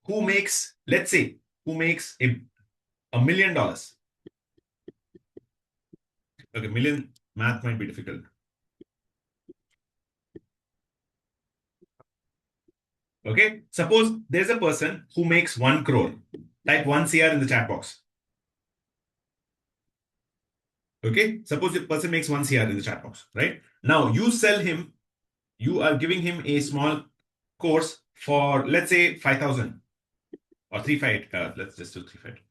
who makes, let's say, who makes $1 million. Okay, million math might be difficult. Okay, suppose there's a person who makes 1 crore. Type 1 CR in the chat box. Okay, suppose the person makes 1 CR in the chat box, right? Now you sell him, you are giving him a small course for, let's say, 5,000 or 358. Let's just do 358.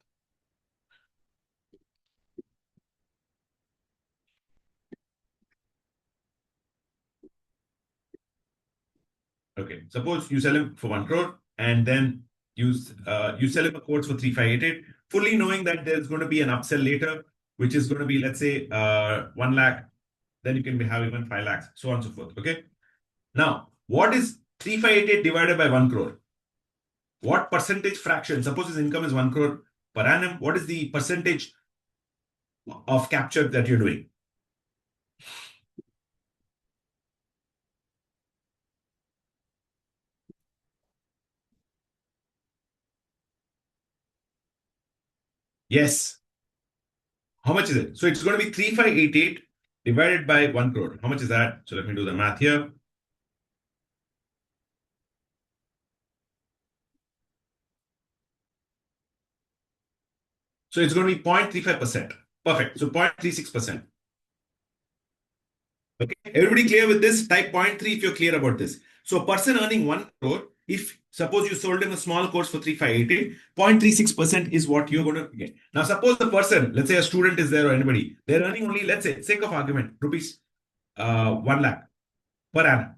Okay, suppose you sell him for 1 crore and then you sell him a course for 3,588, fully knowing that there's going to be an upsell later, which is going to be, let's say, 1 lakh. Then you can have even 5 lakhs, so on and so forth. Okay. Now, what is 3,588 divided by 1 crore? What percentage fraction? Suppose his income is 1 crore per annum. What is the percentage of capture that you're doing? Yes. How much is it? So it's going to be 3,588 divided by 1 crore. How much is that? So let me do the math here. So it's going to be 0.35%. Perfect. So 0.36%. Okay. Everybody clear with this? Type 0.3 if you're clear about this. So a person earning 1 crore, if suppose you sold him a small course for 3,588, 0.36% is what you're going to get. Now, suppose the person, let's say a student is there or anybody, they're earning only, let's say, sake of argument, rupees 1 lakh per annum.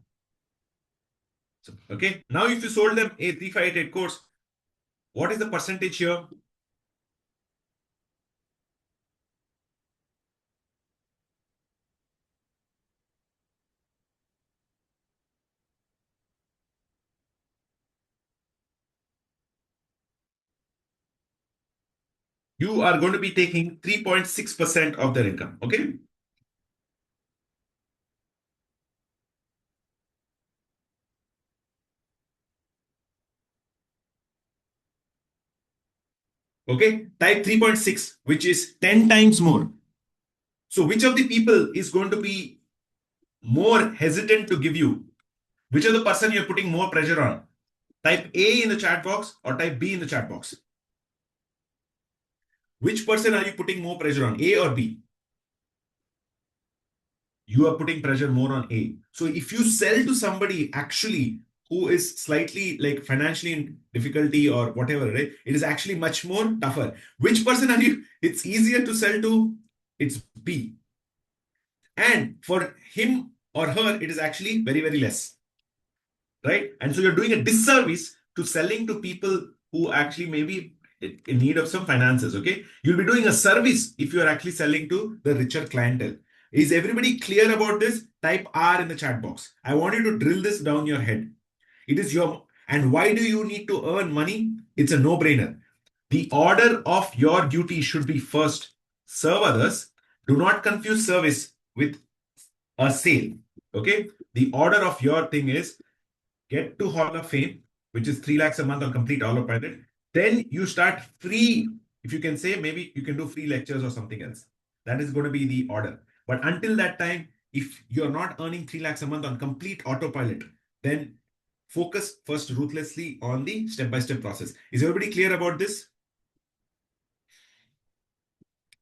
So, okay. Now, if you sold them a 3,588 course, what is the percentage here? You are going to be taking 3.6% of their income. Okay. Okay. Type 3.6, which is 10 times more. So, which of the people is going to be more hesitant to give you? Which of the person you're putting more pressure on? Type A in the chat box or type B in the chat box. Which person are you putting more pressure on, A or B? You are putting pressure more on A. So if you sell to somebody actually who is slightly like financially in difficulty or whatever, right? It is actually much more tougher. Which person are you? It's easier to sell to. It's B. And for him or her, it is actually very, very less. Right? And so you're doing a disservice to selling to people who actually may be in need of some finances. Okay. You'll be doing a service if you're actually selling to the richer clientele. Is everybody clear about this? Type R in the chat box. I want you to drill this down your head. It is your, and why do you need to earn money? It's a no-brainer. The order of your duty should be first, serve others. Do not confuse service with a sale. Okay. The order of your thing is get to Hall of Fame, which is 3 lakhs a month on complete autopilot. Then you start free. If you can say, maybe you can do free lectures or something else. That is going to be the order. But until that time, if you're not earning 3 lakhs a month on complete autopilot, then focus first ruthlessly on the step-by-step process. Is everybody clear about this?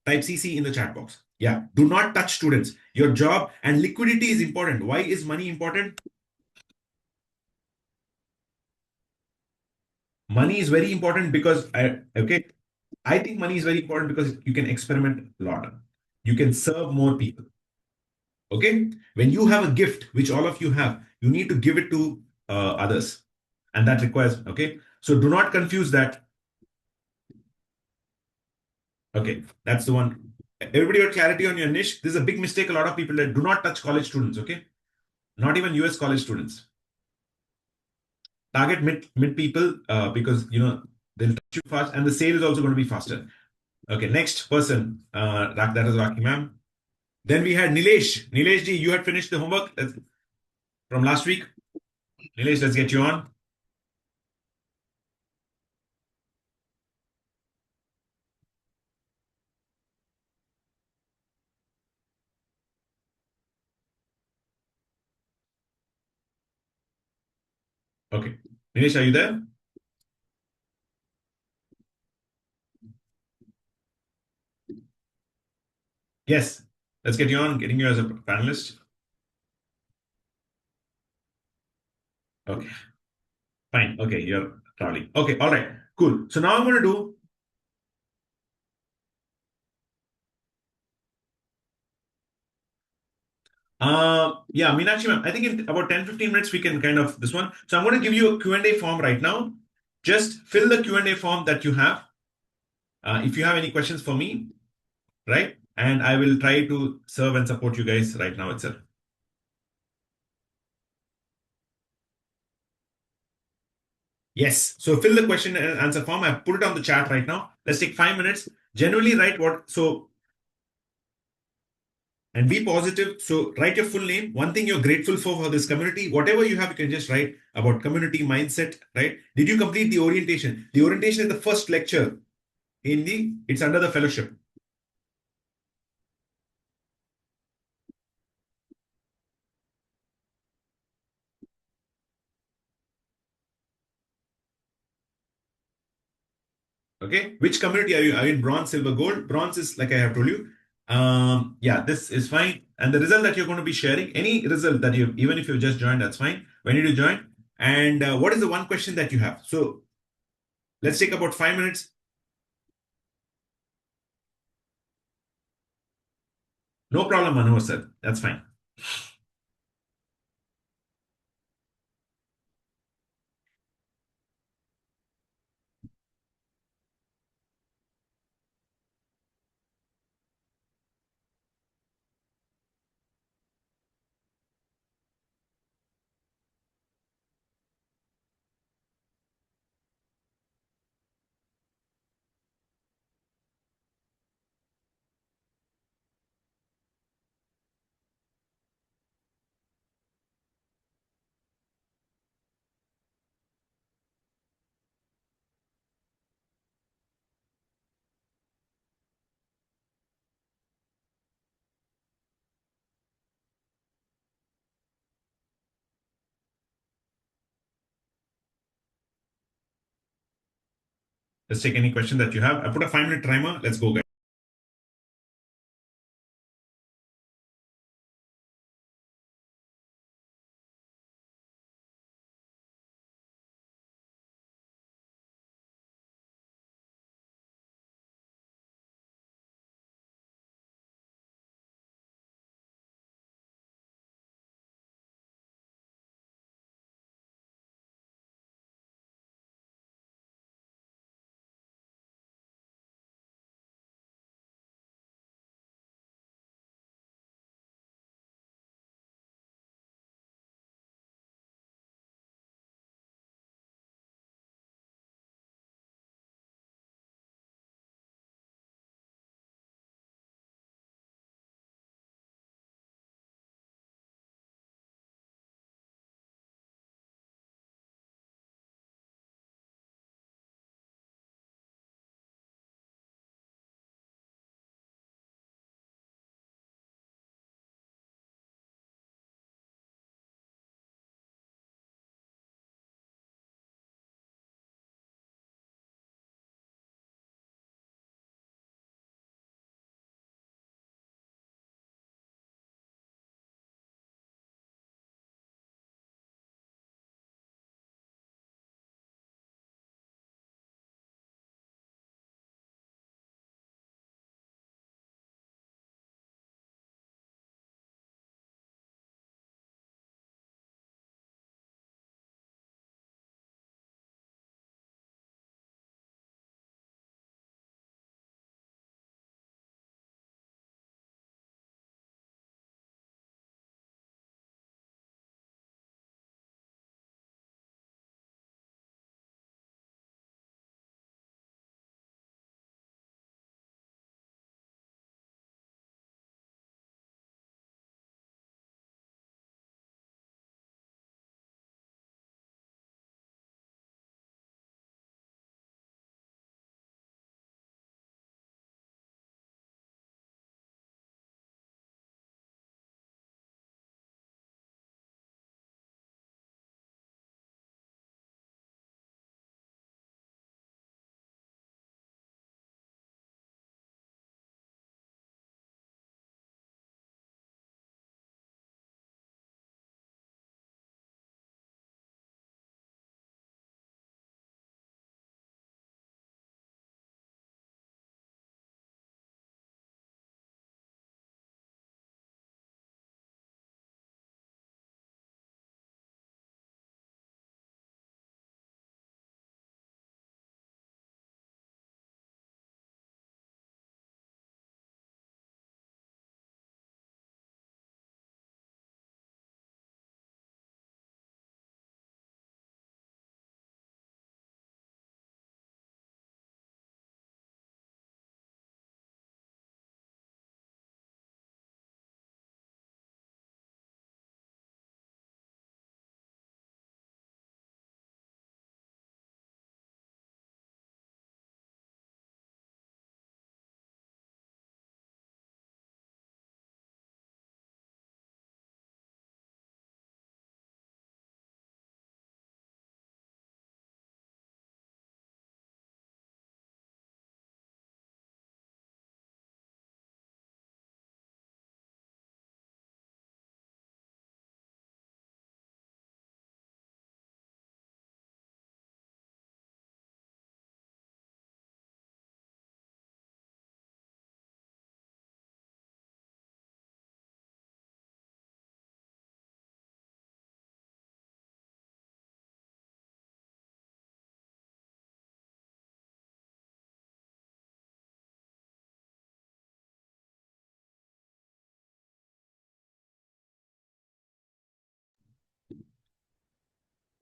Type CC in the chat box. Yeah. Do not touch students. Your job and liquidity is important. Why is money important? Money is very important because I think money is very important because you can experiment a lot. You can serve more people. Okay. When you have a gift, which all of you have, you need to give it to others. And that requires, okay. So do not confuse that. Okay. That's the one. Everybody got clarity on your niche. This is a big mistake. A lot of people that do not touch college students. Okay. not even US college students. Target mid people because they'll touch you fast, and the sale is also going to be faster. Okay, next person, that is Raki ma'am. Then we had Nilesh. Nilesh ji, you had finished the homework from last week. Nilesh, let's get you on. Okay, Nilesh, are you there? Yes. Let's get you on. Getting you as a panelist. Okay, fine. Okay, you're traveling. Okay, all right, cool. So now I'm going to do. Yeah, Meenakshi ma'am, I think in about 10-15 minutes we can kind of this one. So I'm going to give you a Q&A form right now. Just fill the Q&A form that you have. If you have any questions for me, right? And I will try to serve and support you guys right now itself. Yes. So fill the question and answer form. I put it on the chat right now. Let's take 5 minutes. Generally write what so and be positive. So write your full name. One thing you're grateful for this community. Whatever you have, you can just write about community mindset, right? Did you complete the orientation? The orientation is the first lecture in it's under the fellowship. Okay. Which community are you? Are you in bronze, silver, gold? Bronze is like I have told you. Yeah, this is fine. And the result that you're going to be sharing, any result that you, even if you've just joined, that's fine. When did you join? And what is the one question that you have? So let's take about 5 minutes. No problem, Manohar sir. That's fine. Let's take any question that you have. I put a 5 minute timer. Let's go, guys.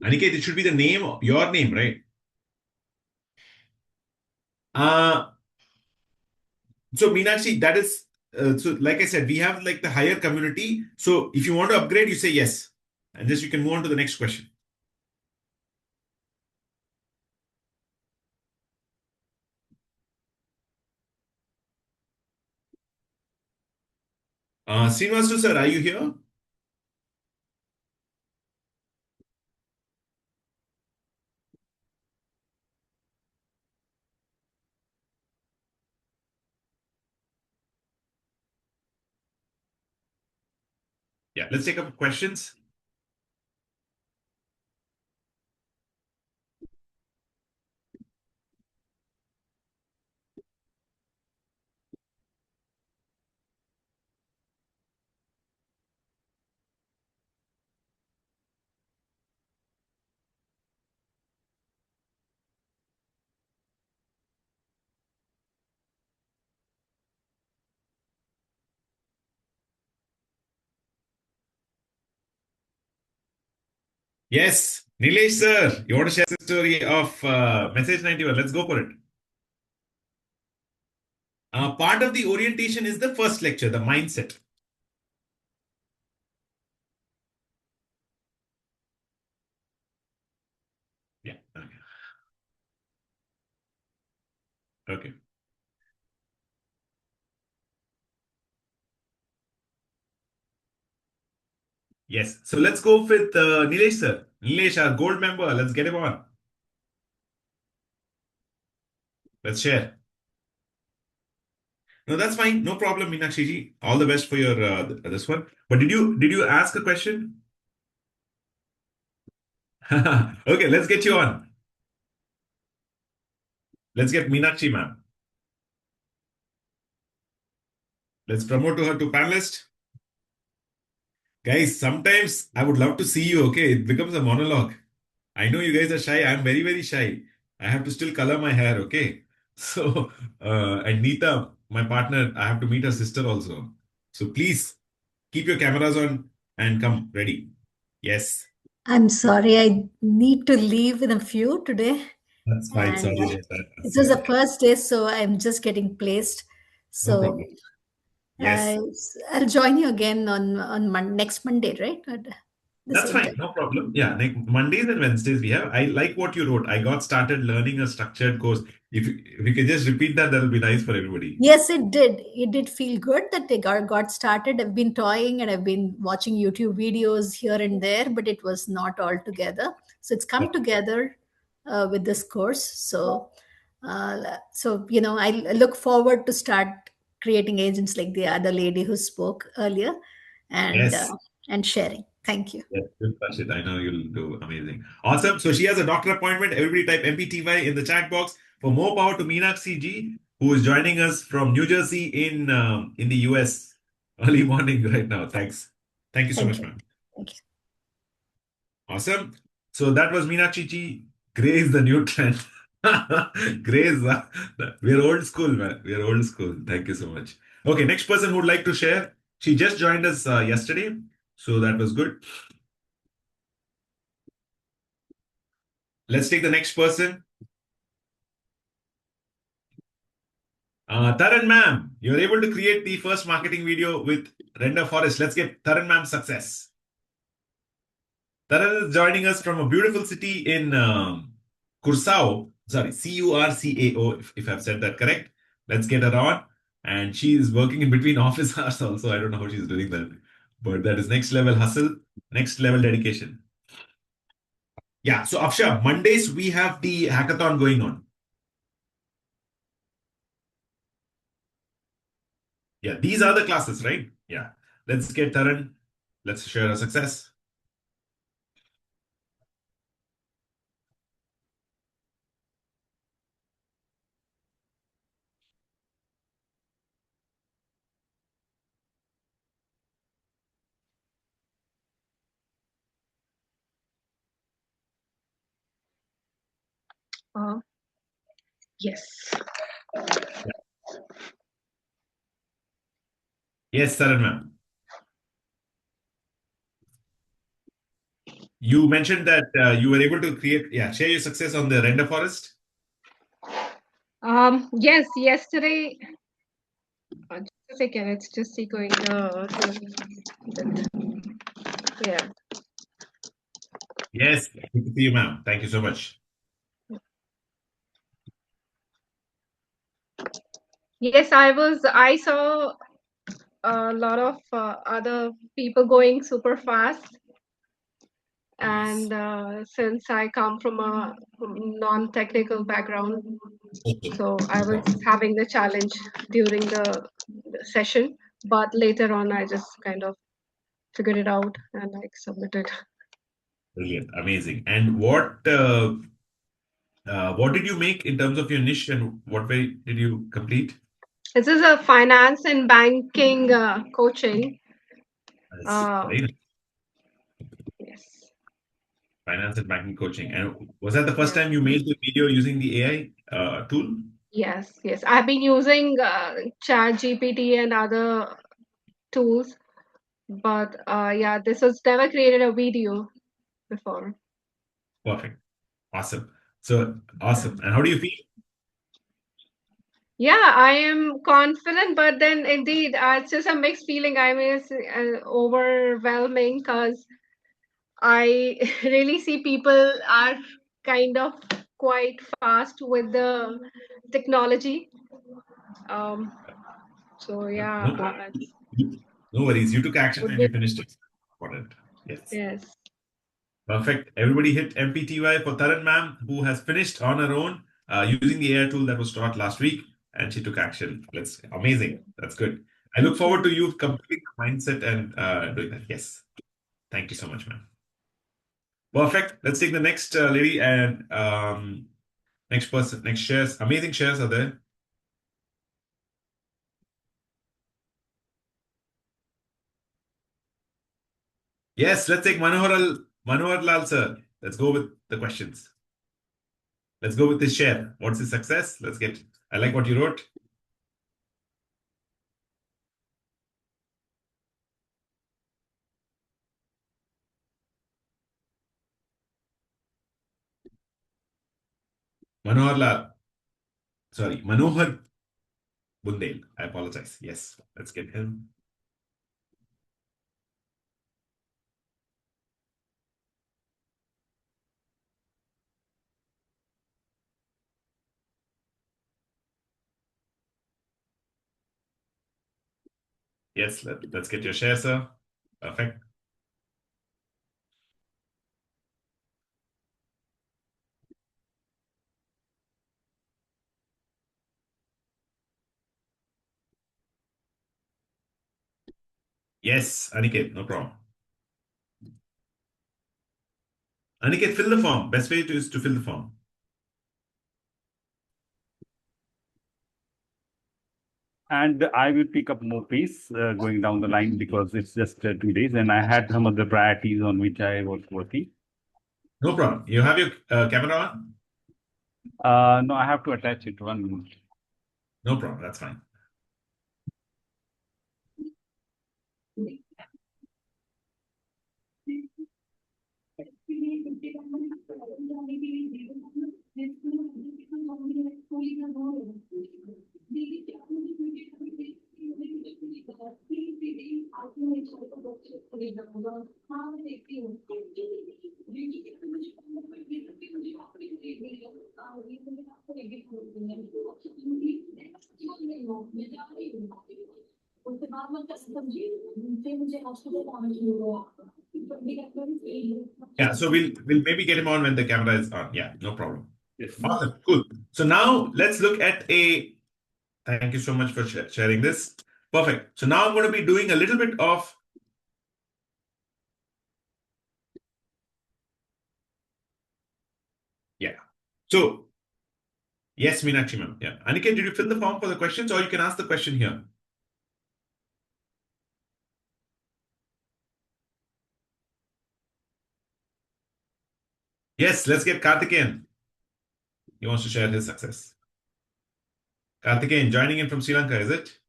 Aniket, it should be the name, your name, right? Uh, so Meenakshi, that is, so like I said, we have like the higher community. So if you want to upgrade, you say yes. And just you can move on to the next question. Srinivasu sir, are you here? Yeah, let's take up questions. Yes, Nilesh sir, you want to share the story of Message 91? Let's go for it. Part of the orientation is the first lecture, the mindset. Yeah. Okay. Okay. Yes. So let's go with Nilesh sir. Nilesh, our gold member. Let's get him on. Let's share. No, that's fine. No problem, Meenakshi ji. All the best for your this one. But did you ask a question? Okay, let's get you on. Let's get Meenakshi ma'am. Let's promote to her to panelist. Guys, sometimes I would love to see you. Okay, it becomes a monologue. I know you guys are shy. I'm very, very shy. I have to still color my hair, okay? So, and Neeta, my partner, I have to meet her sister also. So please keep your cameras on and come ready. Yes, I'm sorry, I need to leave in a few today. that's fine. And Sorry about that. it That's was it. the first day, so I'm just getting placed. No So problem. Yes, I'll join you again on next Monday, right? At the that's same fine. time. No problem. Yeah, like Mondays and Wednesdays we have. I like what you wrote. I got started learning a structured course. If we can just repeat that, that'll be nice for everybody. Yes, it did. It did feel good that they got started. I've been toying and I've been watching YouTube videos here and there, but it was not all together. So it's come together with this course. So I look forward to start creating agents like the other lady who spoke earlier, and Yes. uh, and sharing. Thank you. Yes, you'll crush it. I know you'll do amazing. Awesome. So she has a doctor appointment. Everybody type MPTY in the chat box. For more power to Meenakshi G, who is joining us from New Jersey in the US early morning right now. Thanks. Thank you so Thank much, you. ma'am. Thank you. Awesome. So that was Meenakshi G. Gray is the new trend. Gray is we're old school, man. We're old school. Thank you so much. Okay, next person who would like to share. She just joined us yesterday, so that was good. Let's take the next person. Taran ma'am, you're able to create the first marketing video with Render Forest. Let's get Taran ma'am success. Taran is joining us from a beautiful city in Cursao. Sorry, Curcao, if I've said that correct. Let's get her on. And she is working in between office hours also. I don't know how she's doing that. But that is next level hustle, next level dedication. Yeah, so Afsha, Mondays we have the hackathon going on. Yeah, these are the classes, right? Yeah. Let's get Taran. Let's share a success. Yes. Yes, Taran ma'am. You mentioned that you were able to share your success on the render forest. Yes, yesterday. Just a second, it's just going. Yeah. Yes, good to see you, ma'am. Thank you so much. Yes, I saw a lot of other people going super fast. And since I come from a non-technical background, so I was having the challenge during the session, but later on I just kind of figured it out and like submitted. Brilliant, amazing. And what did you make in terms of your niche, and what way did you complete? This is a finance and banking coaching. That's very nice. Yes. Finance and banking coaching. And was that the first Yeah. time you made the video using the AI tool? Yes, yes. I've been using Chat GPT and other tools, but yeah, this was never created a video before. Perfect. Awesome. So awesome. And how do you feel? Yeah, I am confident, but then indeed, it's just a mixed feeling. I mean, it's overwhelming because I really see people are kind of quite fast with the technology. Um, so yeah, No problem. No worries. You took action would and be, you finished it. Important. Yes. yes. Perfect. Everybody hit MPTY for Taran ma'am, who has finished on her own using the AI tool that was taught last week, and she took action. That's amazing. That's good. I look forward to you completing the mindset and doing that. Yes. Thank you so much, ma'am. Perfect. Let's take the next lady and next person. Next shares. Amazing shares are there. Yes, let's take Manohar Lal sir. Let's go with the questions. Let's go with his share. What's his success? I like what you wrote. Manohar Lal. Sorry, Manohar Bundel. I apologize. Yes, let's get him. Yes, let's get your share, sir. Perfect. Yes, Aniket, no problem. Aniket, fill the form. Best way is to fill the form. And I will pick up more pace going down the line because it's just 2 days, and I had some of the priorities on which I was working. No problem. You have your camera on? No, I have to attach it 1 minute. No problem. That's fine. Yeah, so we'll maybe get him on when the camera is on. Yeah, no problem. Yes. Awesome. Cool. So now let's look at a. Thank you so much for sharing this. Perfect. So now I'm going to be doing a little bit of. Yeah. So yes, Meenakshi ma'am. Yeah. Aniket, did you fill the form for the questions, or you can ask the question here? Yes, let's get Karthikeyan. He wants to share his success. Karthikeyan, joining in from Sri Lanka, is it?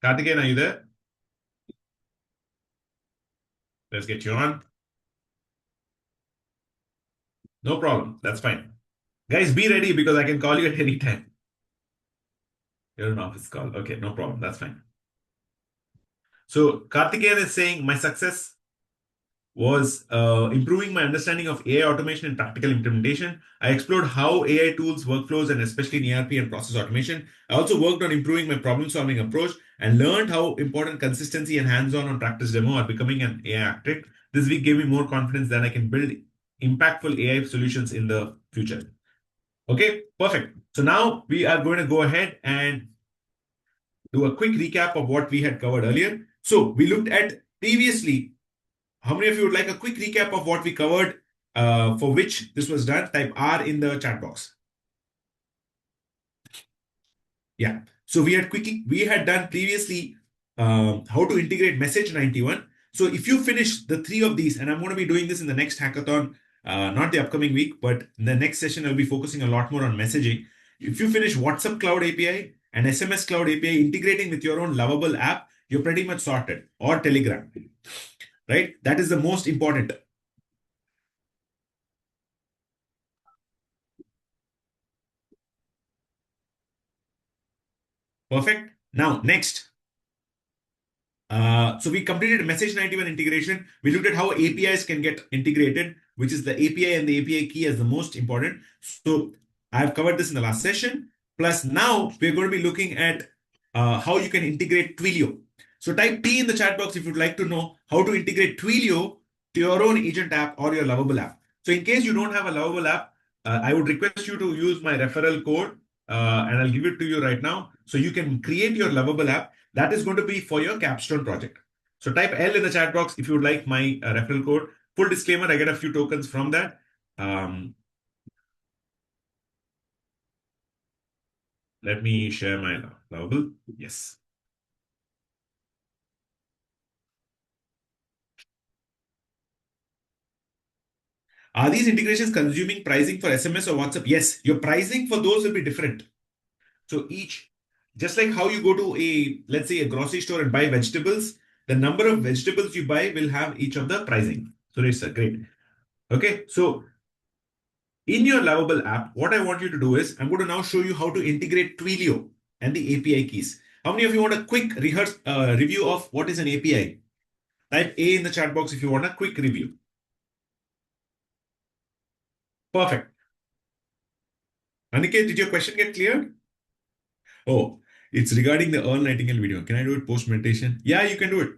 Karthikeyan, are you there? Let's get you on. No problem. That's fine. Guys, be ready because I can call you at any time. You're an office call. Okay, no problem. That's fine. So Karthikeyan is saying my success was improving my understanding of AI automation and practical implementation. I explored how AI tools, workflows, and especially in ERP and process automation. I also worked on improving my problem-solving approach and learned how important consistency and hands-on practice demo are becoming an AI architect. This week gave me more confidence that I can build impactful AI solutions in the future. Okay, perfect. So now we are going to go ahead and do a quick recap of what we had covered earlier. So we looked at previously. How many of you would like a quick recap of what we covered for which this was done? Type R in the chat box. Yeah. So we had done previously how to integrate message 91. So if you finish the 3 of these, and I'm going to be doing this in the next hackathon, not the upcoming week, but in the next session, I'll be focusing a lot more on messaging. If you finish WhatsApp Cloud API and SMS Cloud API integrating with your own Lovable app, you're pretty much sorted, or Telegram, right? That is the most important. Perfect. Now, next. So we completed message 91 integration. We looked at how APIs can get integrated, which is the API and the API key as the most important. So I've covered this in the last session. Plus now we're going to be looking at how you can integrate Twilio. So type T in the chat box if you'd like to know how to integrate Twilio to your own agent app or your Lovable app. So in case you don't have a Lovable app, I would request you to use my referral code and I'll give it to you right now. So you can create your Lovable app. That is going to be for your capstone project. So type L in the chat box if you would like my referral code. Full disclaimer, I get a few tokens from that. Let me share my Lovable. Yes. Are these integrations consuming pricing for SMS or WhatsApp? Yes, your pricing for those will be different. So each, just like how you go to let's say a grocery store and buy vegetables, the number of vegetables you buy will have each of the pricing. So it's great. Okay, so in your Lovable app, what I want you to do is, I'm going to now show you how to integrate Twilio and the API keys. How many of you want a quick review of what is an API? Type A in the chat box if you want a quick review. Perfect. Aniket, did your question get cleared? Oh, it's regarding the Earl Nightingale video. Can I do it post meditation? Yeah, you can do it.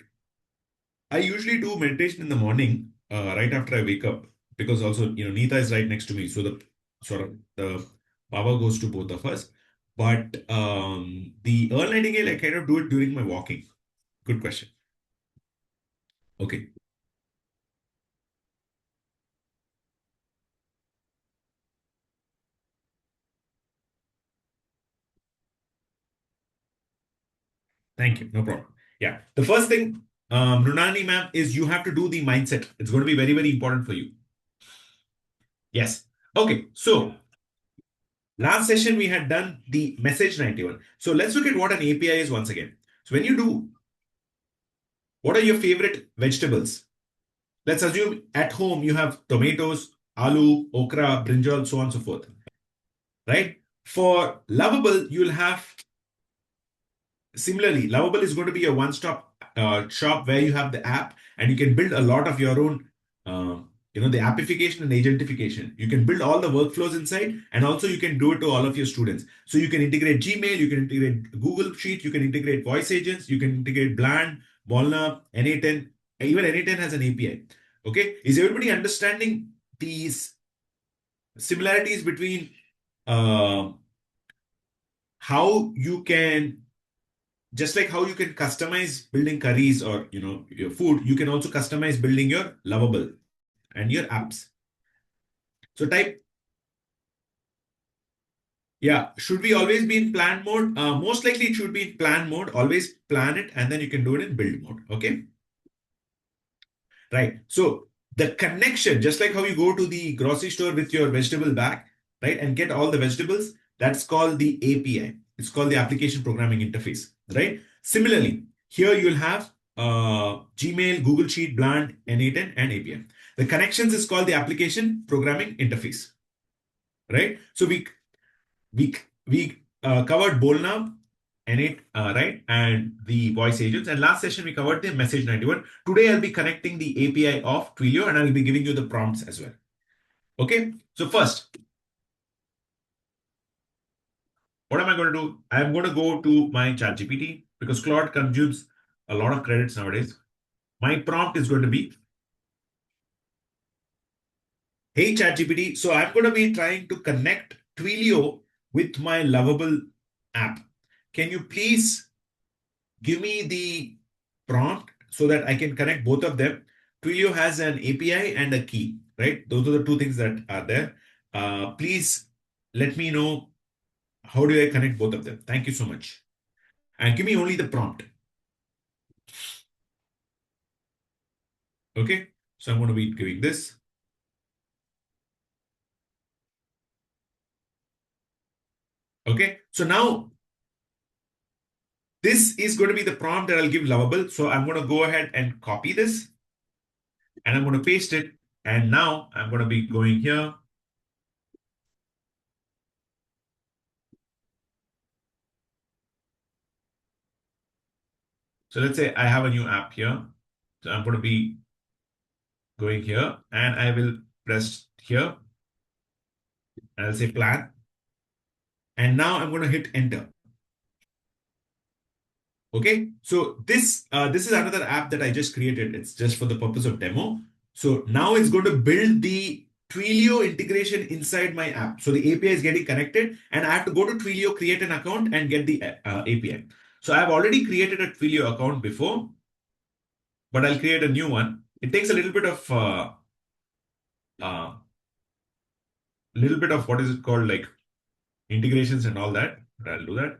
I usually do meditation in the morning, right after I wake up, because also, Neeta is right next to me. So the power goes to both of us. But the Earl Nightingale, I kind of do it during my walking. Good question. Okay. Thank you. No problem. Yeah. The first thing, Runani ma'am, is you have to do the mindset. It's going to be very, very important for you. Yes. Okay. So last session, we had done the message 91. So let's look at what an API is once again. So when you do, what are your favorite vegetables? Let's assume at home you have tomatoes, aloo, okra, brinjal, so on and so forth. Right? For Lovable, you'll have similarly, Lovable is going to be a one-stop shop where you have the app and you can build a lot of your own, the appification and agentification. You can build all the workflows inside and also you can do it to all of your students. So you can integrate Gmail, you can integrate Google Sheet, you can integrate voice agents, you can integrate Bland, Walnut, NA10, even NA10 has an API. Okay, is everybody understanding these similarities between how you can, just like how you can customize building curries or your food, you can also customize building your Lovable and your apps. So type, yeah, should we always be in plan mode? Most likely it should be in plan mode. Always plan it and then you can do it in build mode. Okay. Right. So the connection, just like how you go to the grocery store with your vegetable bag, right, and get all the vegetables, that's called the API. It's called the application programming interface, right? Similarly, here you'll have Gmail, Google Sheet, Bland, N8N, and API. The connections is called the application programming interface, right? So we covered Bolna, N8, right, and the voice agents. And last session we covered the message 91. Today I'll be connecting the API of Twilio, and I'll be giving you the prompts as well. Okay. So first, what am I going to do? I'm going to go to my ChatGPT because Claude consumes a lot of credits nowadays. My prompt is going to be, hey ChatGPT, so I'm going to be trying to connect Twilio with my Lovable app. Can you please give me the prompt so that I can connect both of them? Twilio has an API and a key, right? Those are the two things that are there. Please let me know how do I connect both of them. Thank you so much. And give me only the prompt. Okay, so I'm going to be giving this. Okay, so now this is going to be the prompt that I'll give Lovable. So I'm going to go ahead and copy this and I'm going to paste it. And now I'm going to be going here. So let's say I have a new app here. So I'm going to be going here and I will press here and I'll say plan. And now I'm going to hit enter. Okay, so this is another app that I just created. It's just for the purpose of demo. So now it's going to build the Twilio integration inside my app. So the API is getting connected and I have to go to Twilio, create an account and get the API. So I've already created a Twilio account before, but I'll create a new one. It takes a little bit of what is it called, like integrations and all that, but I'll do that.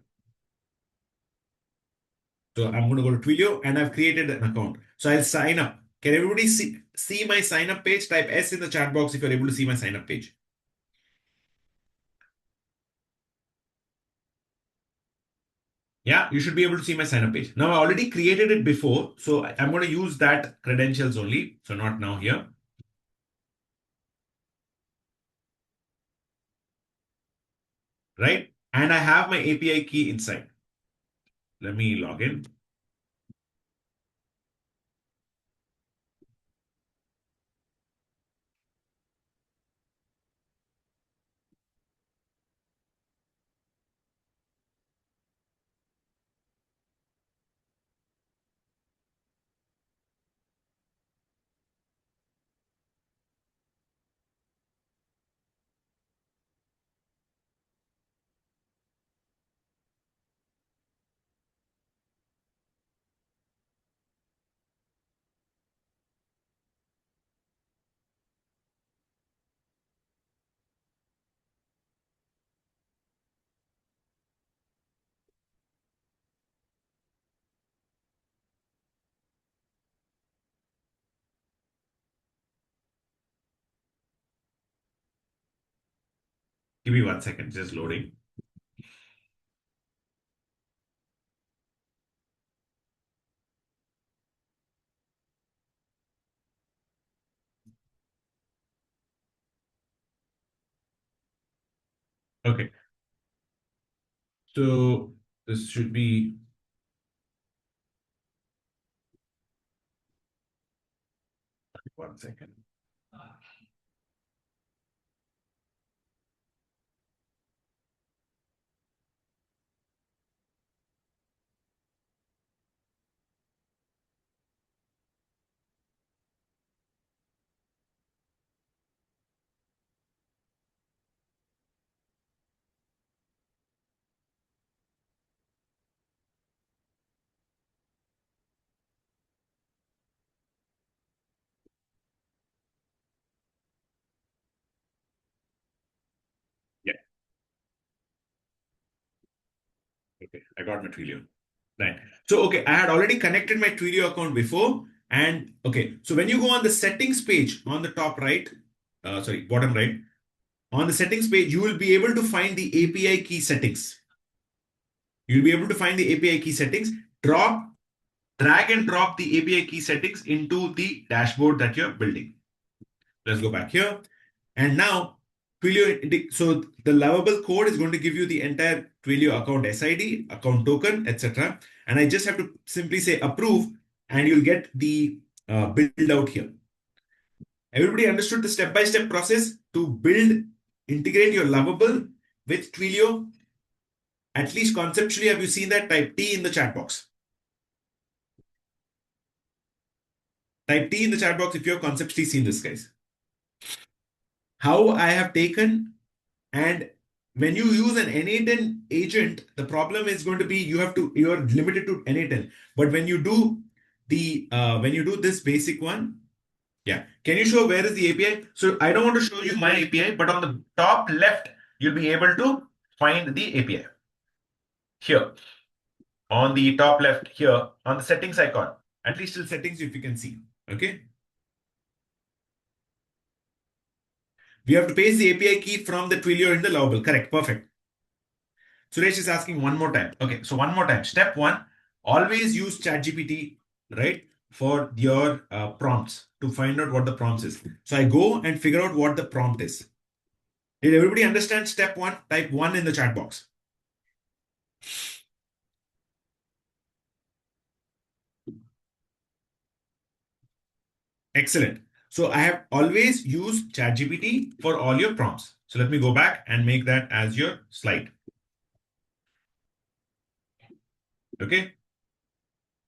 So I'm going to go to Twilio and I've created an account. So I'll sign up. Can everybody see my sign up page? Type S in the chat box if you're able to see my sign up page. Yeah, you should be able to see my sign up page. Now I already created it before. So I'm going to use that credentials only. So not now here. Right? And I have my API key inside. Let me log in. Give me 1 second, just loading. Okay. So this should be 1 second. Yeah. Okay, I got my Twilio. Right. So, okay, I had already connected my Twilio account before. And okay, so when you go on the settings page on the top right, bottom right, on the settings page, you will be able to find the API key settings. You'll be able to find the API key settings, drag and drop the API key settings into the dashboard that you're building. Let's go back here. And now Twilio, so the Lovable code is going to give you the entire Twilio account SID, account token, etc. And I just have to simply say approve, and you'll get the build out here. Everybody understood the step-by-step process to build, integrate your Lovable with Twilio? At least conceptually, have you seen that? Type T in the chat box. Type T in the chat box if you have conceptually seen this, guys. How I have taken, and when you use an n8n agent, the problem is going to be you're limited to n8n. But when you do this basic one, yeah. Can you show where is the API? So I don't want to show you my API, but on the top left, you'll be able to find the API. Here, on the top left here, on the settings icon, at least till settings if you can see, okay? We have to paste the API key from the Twilio in the Lovable. Correct, perfect. Suresh is asking one more time. Okay, so one more time. Step 1, always use ChatGPT, right, for your prompts to find out what the prompts is. So I go and figure out what the prompt is. Did everybody understand step 1? Type 1 in the chat box. Excellent. So I have always used ChatGPT for all your prompts. So let me go back and make that as your slide. Okay.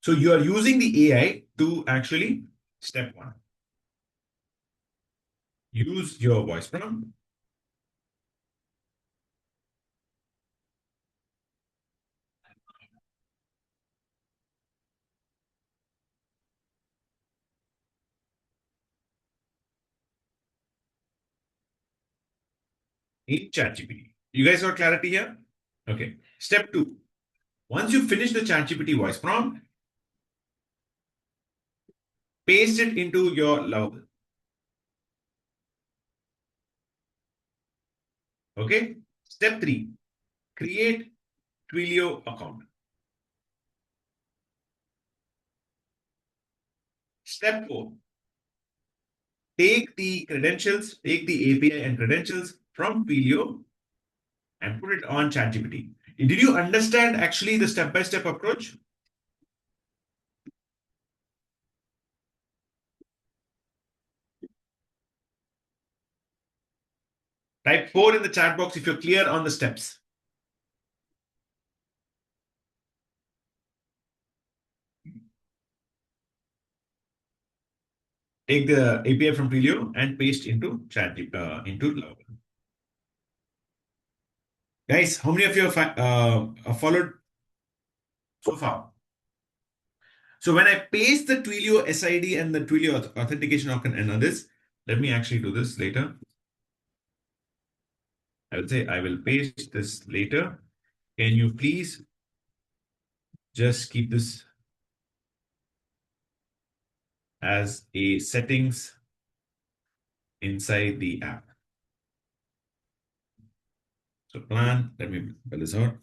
So you are using the AI to actually step 1. Use your voice prompt. In ChatGPT. You guys got clarity here? Okay. Step 2. Once you finish the ChatGPT voice prompt, paste it into your Lovable. Okay. Step 3. Create Twilio account. Step 4. Take the credentials, take the API and credentials from Twilio and put it on ChatGPT. Did you understand actually the step-by-step approach? Type 4 in the chat box if you're clear on the steps. Take the API from Twilio and paste into into Lovable. Guys, how many of you have followed so far? So when I paste the Twilio SID and the Twilio authentication token and others, let me actually do this later. I will say I will paste this later. Can you please just keep this as a settings inside the app? So plan, let me spell this out.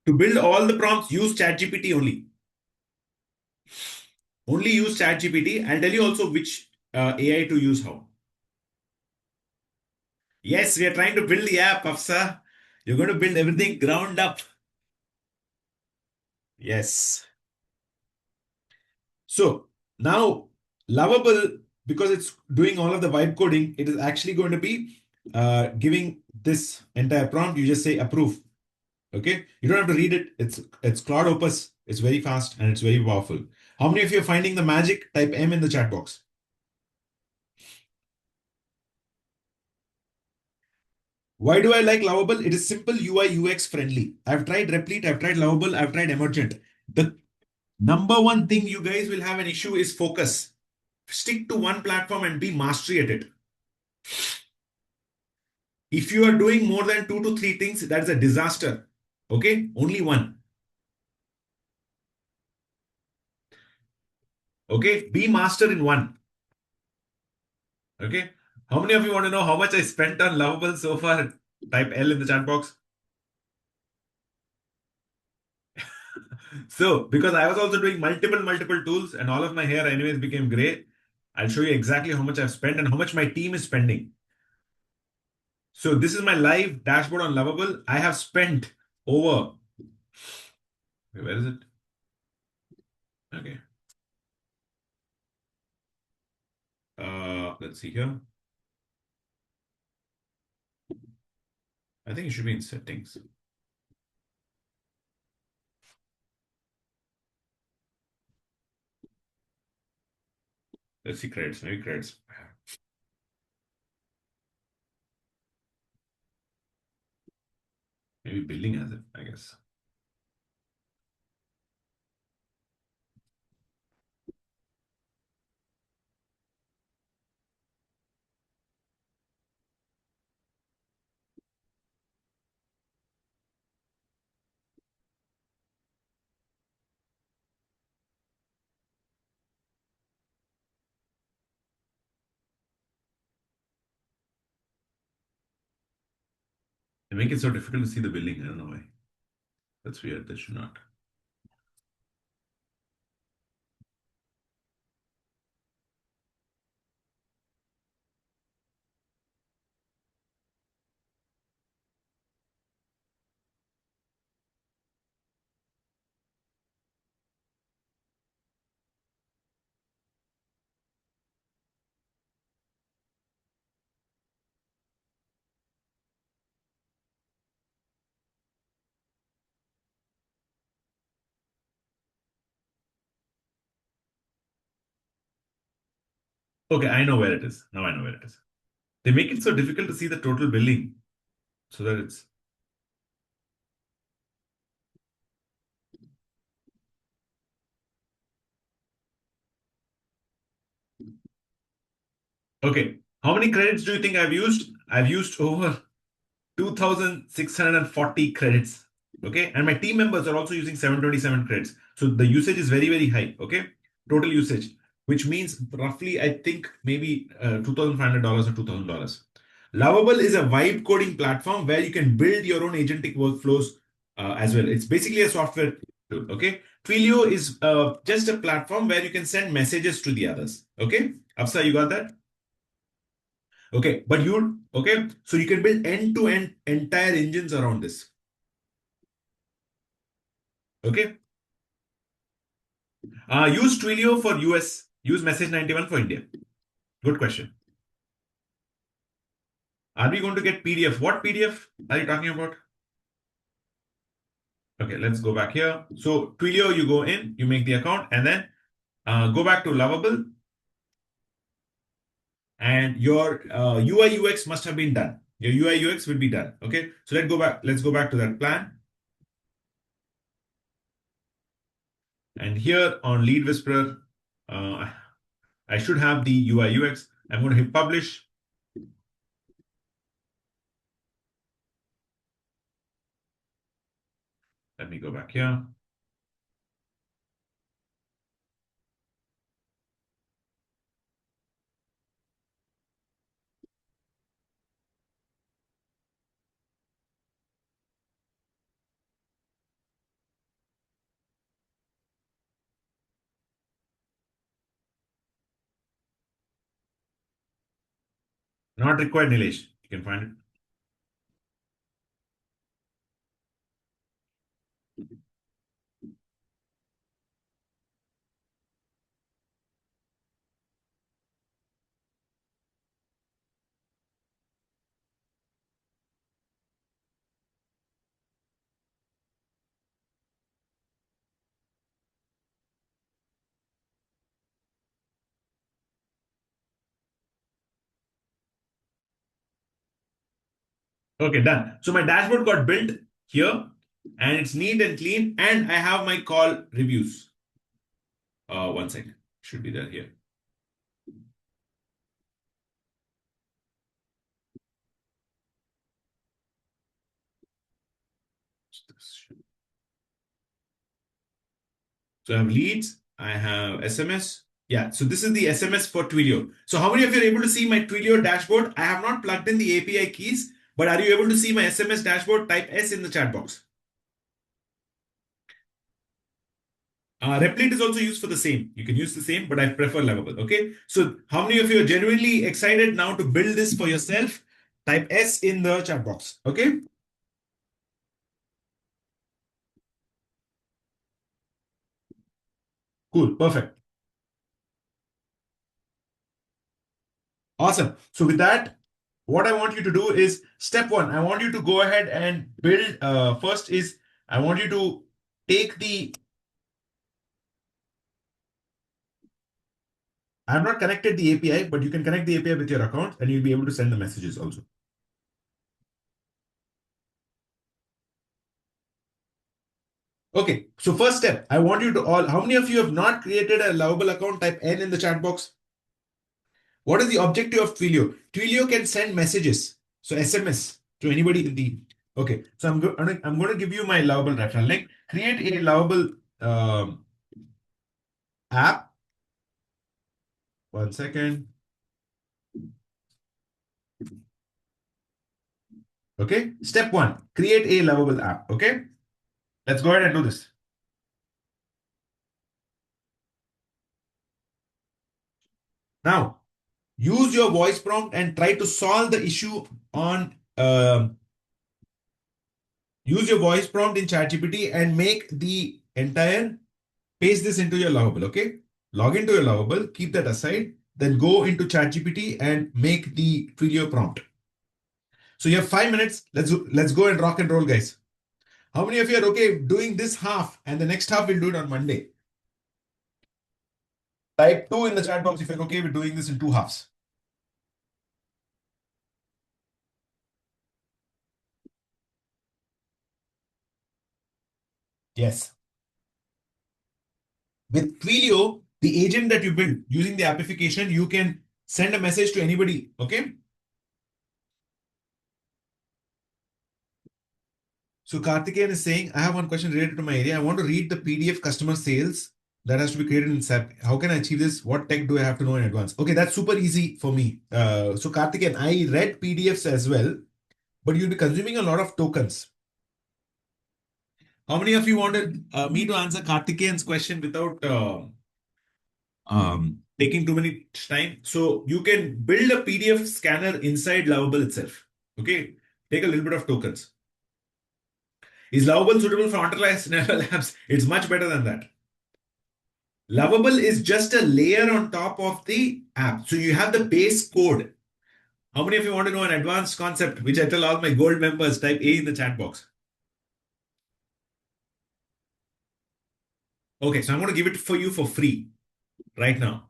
To build all the prompts, use ChatGPT only. Only use ChatGPT. I'll tell you also which AI to use how. Yes, we are trying to build the app, Afsa. You're going to build everything ground up. Yes. So now Lovable, because it's doing all of the vibe coding, it is actually going to be giving this entire prompt. You just say approve. Okay. You don't have to read it. It's Claude Opus. It's very fast and it's very powerful. How many of you are finding the magic? Type M in the chat box. Why do I like Lovable? It is simple, UI, UX friendly. I've tried Replete, I've tried Lovable, I've tried Emergent. The number one thing you guys will have an issue is focus. Stick to one platform and be mastery at it. If you are doing more than 2 to 3 things, that's a disaster. Okay, only one. Okay, be master in one. Okay, how many of you want to know how much I spent on Lovable so far? Type L in the chat box. So, because I was also doing multiple tools and all of my hair anyways became gray, I'll show you exactly how much I've spent and how much my team is spending. So this is my live dashboard on Lovable. I have spent over, where is it? Okay. Let's see here. I think it should be in settings. Let's see credits, maybe credits. Maybe billing has it, I guess. They make it so difficult to see the billing. I don't know why. That's weird. That should not. Okay, I know where it is. Now I know where it is. They make it so difficult to see the total billing so that it's. Okay, how many credits do you think I've used? I've used over 2,640 credits. Okay, and my team members are also using 727 credits. So the usage is very high. Okay, total usage, which means roughly, I think maybe $2,500 or $2,000. Lovable is a vibe coding platform where you can build your own agentic workflows as well. It's basically a software tool. Okay, Twilio is just a platform where you can send messages to the others. Okay, Afsa, you got that? Okay, but so you can build end-to-end entire engines around this. Okay, use Twilio for US, use Message 91 for India. Good question. Are we going to get PDF? What PDF are you talking about? Okay, let's go back here. So Twilio, you go in, you make the account, and then go back to Lovable, and your UI UX must have been done. Your UI UX will be done. Okay, so let's go back. Let's go back to that plan. And here on Lead Whisperer, I should have the UI UX. I'm going to hit publish. Let me go back here. Not required, Nilesh. You can find it. Okay, done. So my dashboard got built here, and it's neat and clean, and I have my call reviews. One second. Should be there here. So I have leads, I have SMS. Yeah, so this is the SMS for Twilio. So how many of you are able to see my Twilio dashboard? I have not plugged in the API keys, but are you able to see my SMS dashboard? Type S in the chat box. Replit is also used for the same. You can use the same, but I prefer Lovable. Okay. So how many of you are genuinely excited now to build this for yourself? Type S in the chat box. Okay. Cool. Perfect. Awesome. So with that, what I want you to do is step one. I want you to go ahead and build. First is I want you to take the. I have not connected the API, but you can connect the API with your account and you'll be able to send the messages also. Okay. So first step, I want you to all. How many of you have not created a Lovable account? Type N in the chat box. What is the objective of Twilio? Twilio can send messages, so SMS to anybody in the. Okay, so I'm going to give you my Lovable referral link. Create a Lovable app. 1 second. Okay, step one: create a Lovable app. Okay, let's go ahead and do this. Now, use your voice prompt and try to solve the issue on. Use your voice prompt in ChatGPT and make the entire. Paste this into your Lovable, okay? Log into your Lovable, keep that aside, then go into ChatGPT and make the Twilio prompt. So you have 5 minutes. Let's go and rock and roll, guys. How many of you are okay doing this half and the next half we'll do it on Monday? Type 2 in the chat box if you're okay with doing this in 2 halves. Yes. With Twilio, the agent that you build using the application, you can send a message to anybody, okay? So Karthikeyan is saying, I have one question related to my area. I want to read the PDF customer sales that has to be created in SAP. How can I achieve this? What tech do I have to know in advance? Okay, that's super easy for me. So Karthikeyan, I read PDFs as well, but you'll be consuming a lot of tokens. How many of you wanted me to answer Karthikeyan's question without taking too many time? So you can build a PDF scanner inside Lovable itself. Okay, take a little bit of tokens. Is Lovable suitable for enterprise labs? It's much better than that. Lovable is just a layer on top of the app. So you have the base code. How many of you want to know an advanced concept, which I tell all my gold members? Type A in the chat box. Okay, so I'm going to give it for you for free right now.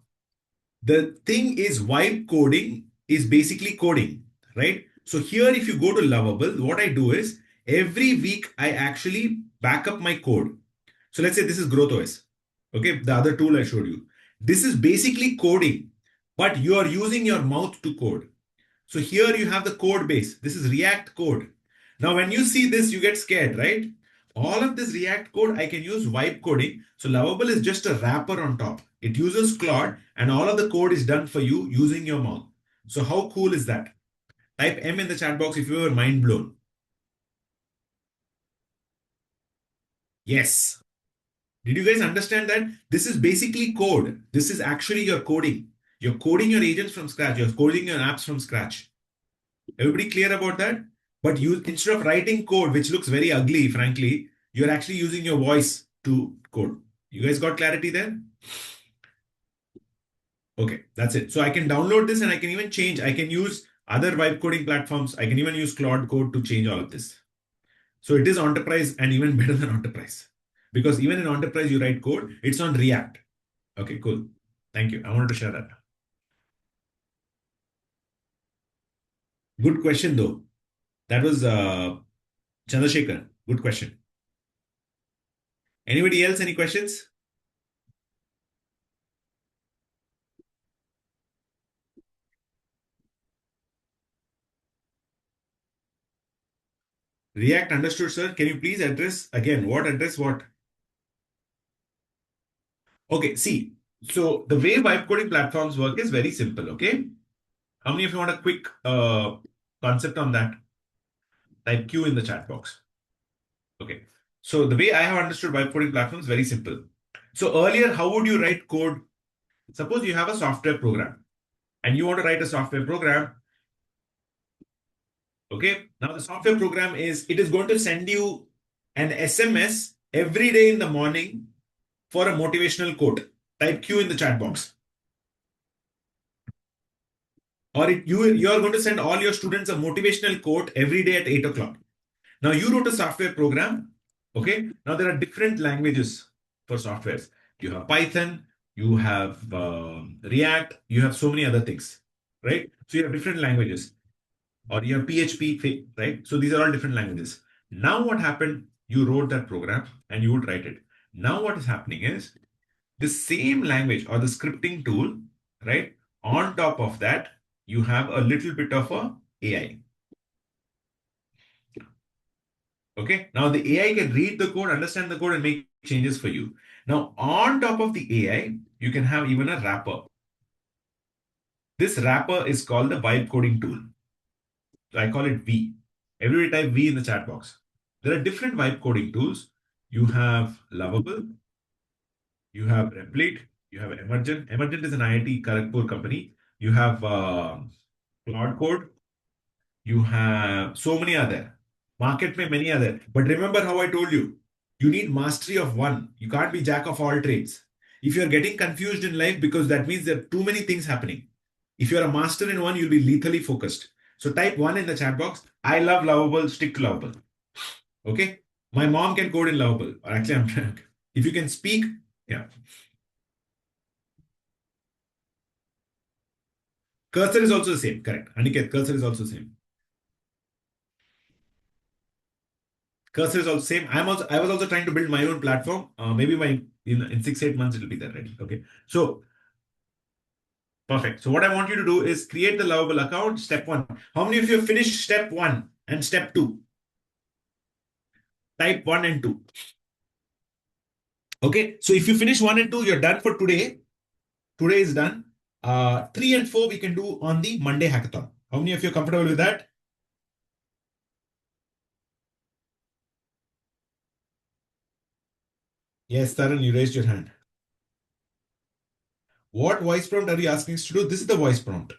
The thing is, vibe coding is basically coding, right? So here, if you go to Lovable, what I do is every week I actually back up my code. So let's say this is GrowthOS. Okay, the other tool I showed you. This is basically coding, but you are using your mouth to code. So here you have the code base. This is React code. Now, when you see this, you get scared, right? All of this React code, I can use vibe coding. So Lovable is just a wrapper on top. It uses Claude and all of the code is done for you using your mouth. So how cool is that? Type M in the chat box if you were mind blown. Yes. Did you guys understand that? This is basically code. This is actually your coding. You're coding your agents from scratch. You're coding your apps from scratch. Everybody clear about that? But you, instead of writing code, which looks very ugly, frankly, you're actually using your voice to code. You guys got clarity there? Okay, that's it. So I can download this and I can even change. I can use other vibe coding platforms. I can even use Claude Code to change all of this. So it is enterprise and even better than enterprise. Because even in enterprise, you write code, it's on React. Okay, cool. Thank you. I wanted to share that. Good question, though. That was Chandrasekhar. Good question. Anybody else? Any questions? React understood, sir. Can you please address again? What address what? Okay, see. So the way vibe coding platforms work is very simple, okay? How many of you want a quick concept on that? Type Q in the chat box. Okay. So the way I have understood vibe coding platforms is very simple. So earlier, how would you write code? Suppose you have a software program and you want to write a software program. Okay. Now the software program it is going to send you an SMS every day in the morning for a motivational quote. Type Q in the chat box. Or you are going to send all your students a motivational quote every day at 8 o'clock. Now you wrote a software program. Okay. Now there are different languages for softwares. You have Python, you have React, you have so many other things, right? So you have different languages, or you have PHP, right? So these are all different languages. Now what happened? You wrote that program and you would write it. Now what is happening is the same language or the scripting tool, right? On top of that, you have a little bit of a AI. Okay. Now the AI can read the code, understand the code, and make changes for you. Now, on top of the AI, you can have even a wrapper. This wrapper is called the vibe coding tool. So I call it V. Everybody type V in the chat box. There are different vibe coding tools. You have Lovable, you have Replit, you have Emergent. Emergent is an IIT Kharagpur company. You have Cloud Code. You have so many other. Market में many other. But remember how I told you, you need mastery of one. You can't be jack of all trades. If you're getting confused in life, because that means there are too many things happening. If you're a master in one, you'll be lethally focused. So type one in the chat box. I love Lovable, stick to Lovable. Okay? My mom can code in Lovable. Or actually, I'm trying. If you can speak, yeah. Cursor is also the same. Correct. Aniket, cursor is also the same. Cursor is also same. I was also trying to build my own platform. Maybe in 6-8 months it'll be there ready. Okay. So perfect. So what I want you to do is create the Lovable account. Step 1. How many of you have finished step 1 and step 2? Type 1 and 2. Okay. So if you finish 1 and 2, you're done for today. Today is done. 3 and 4 we can do on the Monday hackathon. How many of you are comfortable with that? Yes, Tarun, you raised your hand. What voice prompt are you asking us to do? This is the voice prompt.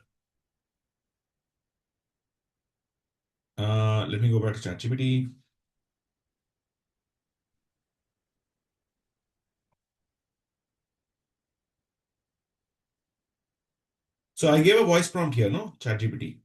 Let me go back to ChatGPT. So I gave a voice prompt here, no? ChatGPT.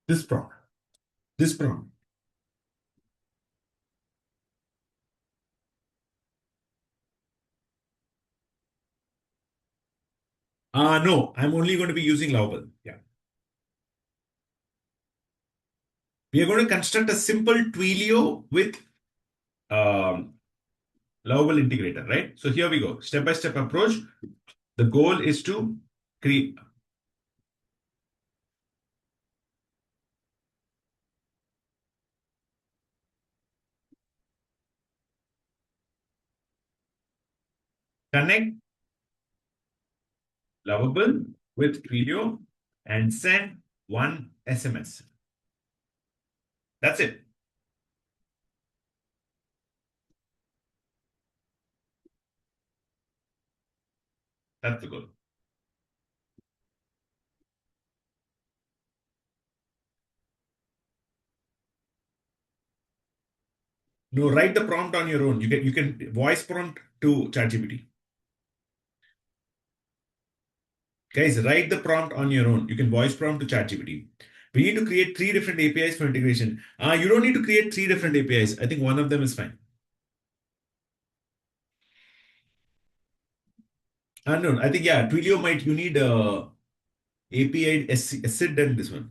This prompt. This prompt. No, I'm only going to be using Lovable. Yeah. We are going to construct a simple Twilio with Lovable integrator, right? So here we go. Step-by-step approach. The goal is to create. Connect Lovable with Twilio and send one SMS. That's it. That's the goal. No, write the prompt on your own. You can voice prompt to ChatGPT. Guys, write the prompt on your own. You can voice prompt to ChatGPT. We need to create 3 different APIs for integration. You don't need to create 3 different APIs. I think one of them is fine. No, I think, yeah, Twilio you need API acid and this one.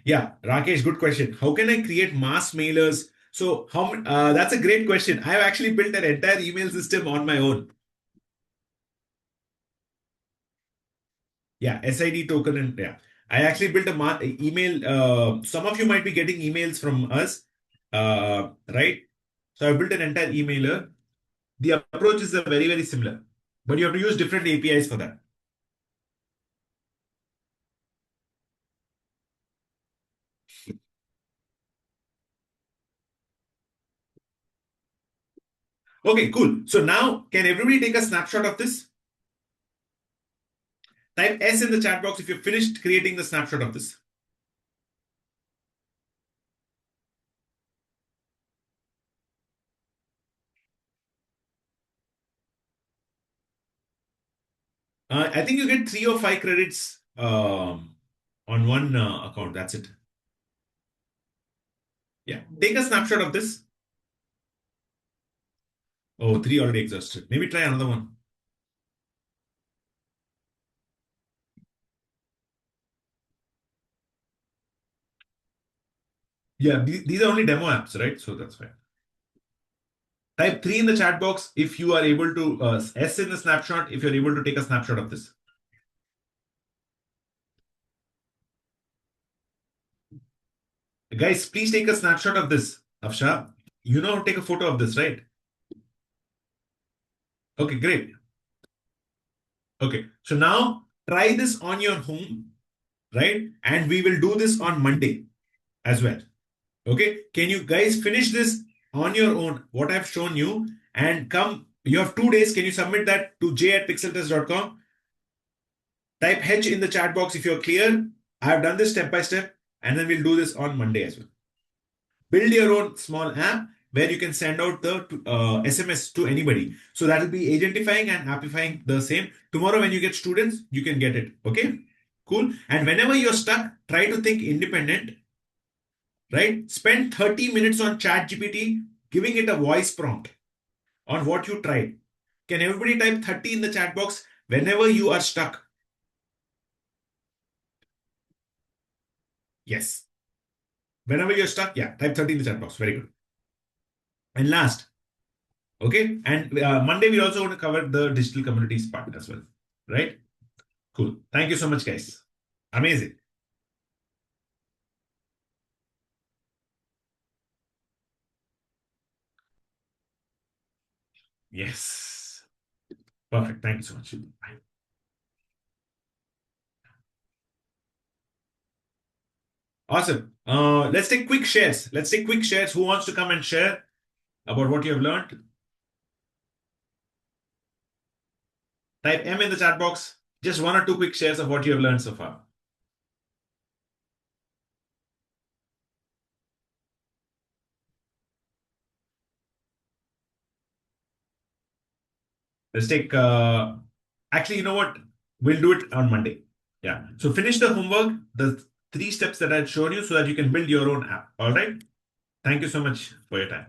Yeah, Rakesh, good question. How can I create mass mailers? So that's a great question. I have actually built an entire email system on my own. Yeah, SID token and yeah. I actually built a email. Some of you might be getting emails from us, right? So I built an entire emailer. The approach is very, very similar, but you have to use different APIs for that. Okay, cool. So now, can everybody take a snapshot of this? Type S in the chat box if you've finished creating the snapshot of this. I think you get 3 or 5 credits on one account. That's it. Yeah. Take a snapshot of this. Oh, 3 already exhausted. Maybe try another one. Yeah, these are only demo apps, right? So that's fine. Type 3 in the chat box if you are able to, S in the snapshot if you're able to take a snapshot of this. Guys, please take a snapshot of this. Afsha, you know how to take a photo of this, right? Okay, great. Okay, so now try this on your home, right? And we will do this on Monday as well. Okay, can you guys finish this on your own, what I've shown you, and come, you have 2 days. Can you submit that to j@pixeltest.com? Type H in the chat box if you're clear. I have done this step by step, and then we'll do this on Monday as well. Build your own small app where you can send out the SMS to anybody. So that will be agentifying and amplifying the same. Tomorrow when you get students, you can get it. Okay, cool. And whenever you're stuck, try to think independent, right? Spend 30 minutes on ChatGPT, giving it a voice prompt on what you tried. Can everybody type 30 in the chat box whenever you are stuck? Yes. Whenever you're stuck, yeah, type 30 in the chat box. Very good. And last, okay, and Monday we're also going to cover the digital communities part as well, right? Cool. Thank you so much, guys. Amazing. Yes. Perfect. Thank you so much. Bye. Awesome. Let's take quick shares. Let's take quick shares. Who wants to come and share about what you have learned? Type M in the chat box. Just 1 or 2 quick shares of what you have learned so far. Let's take, actually, you know what? We'll do it on Monday. Yeah. So finish the homework, the 3 steps that I've shown you so that you can build your own app. All right. Thank you so much for your time.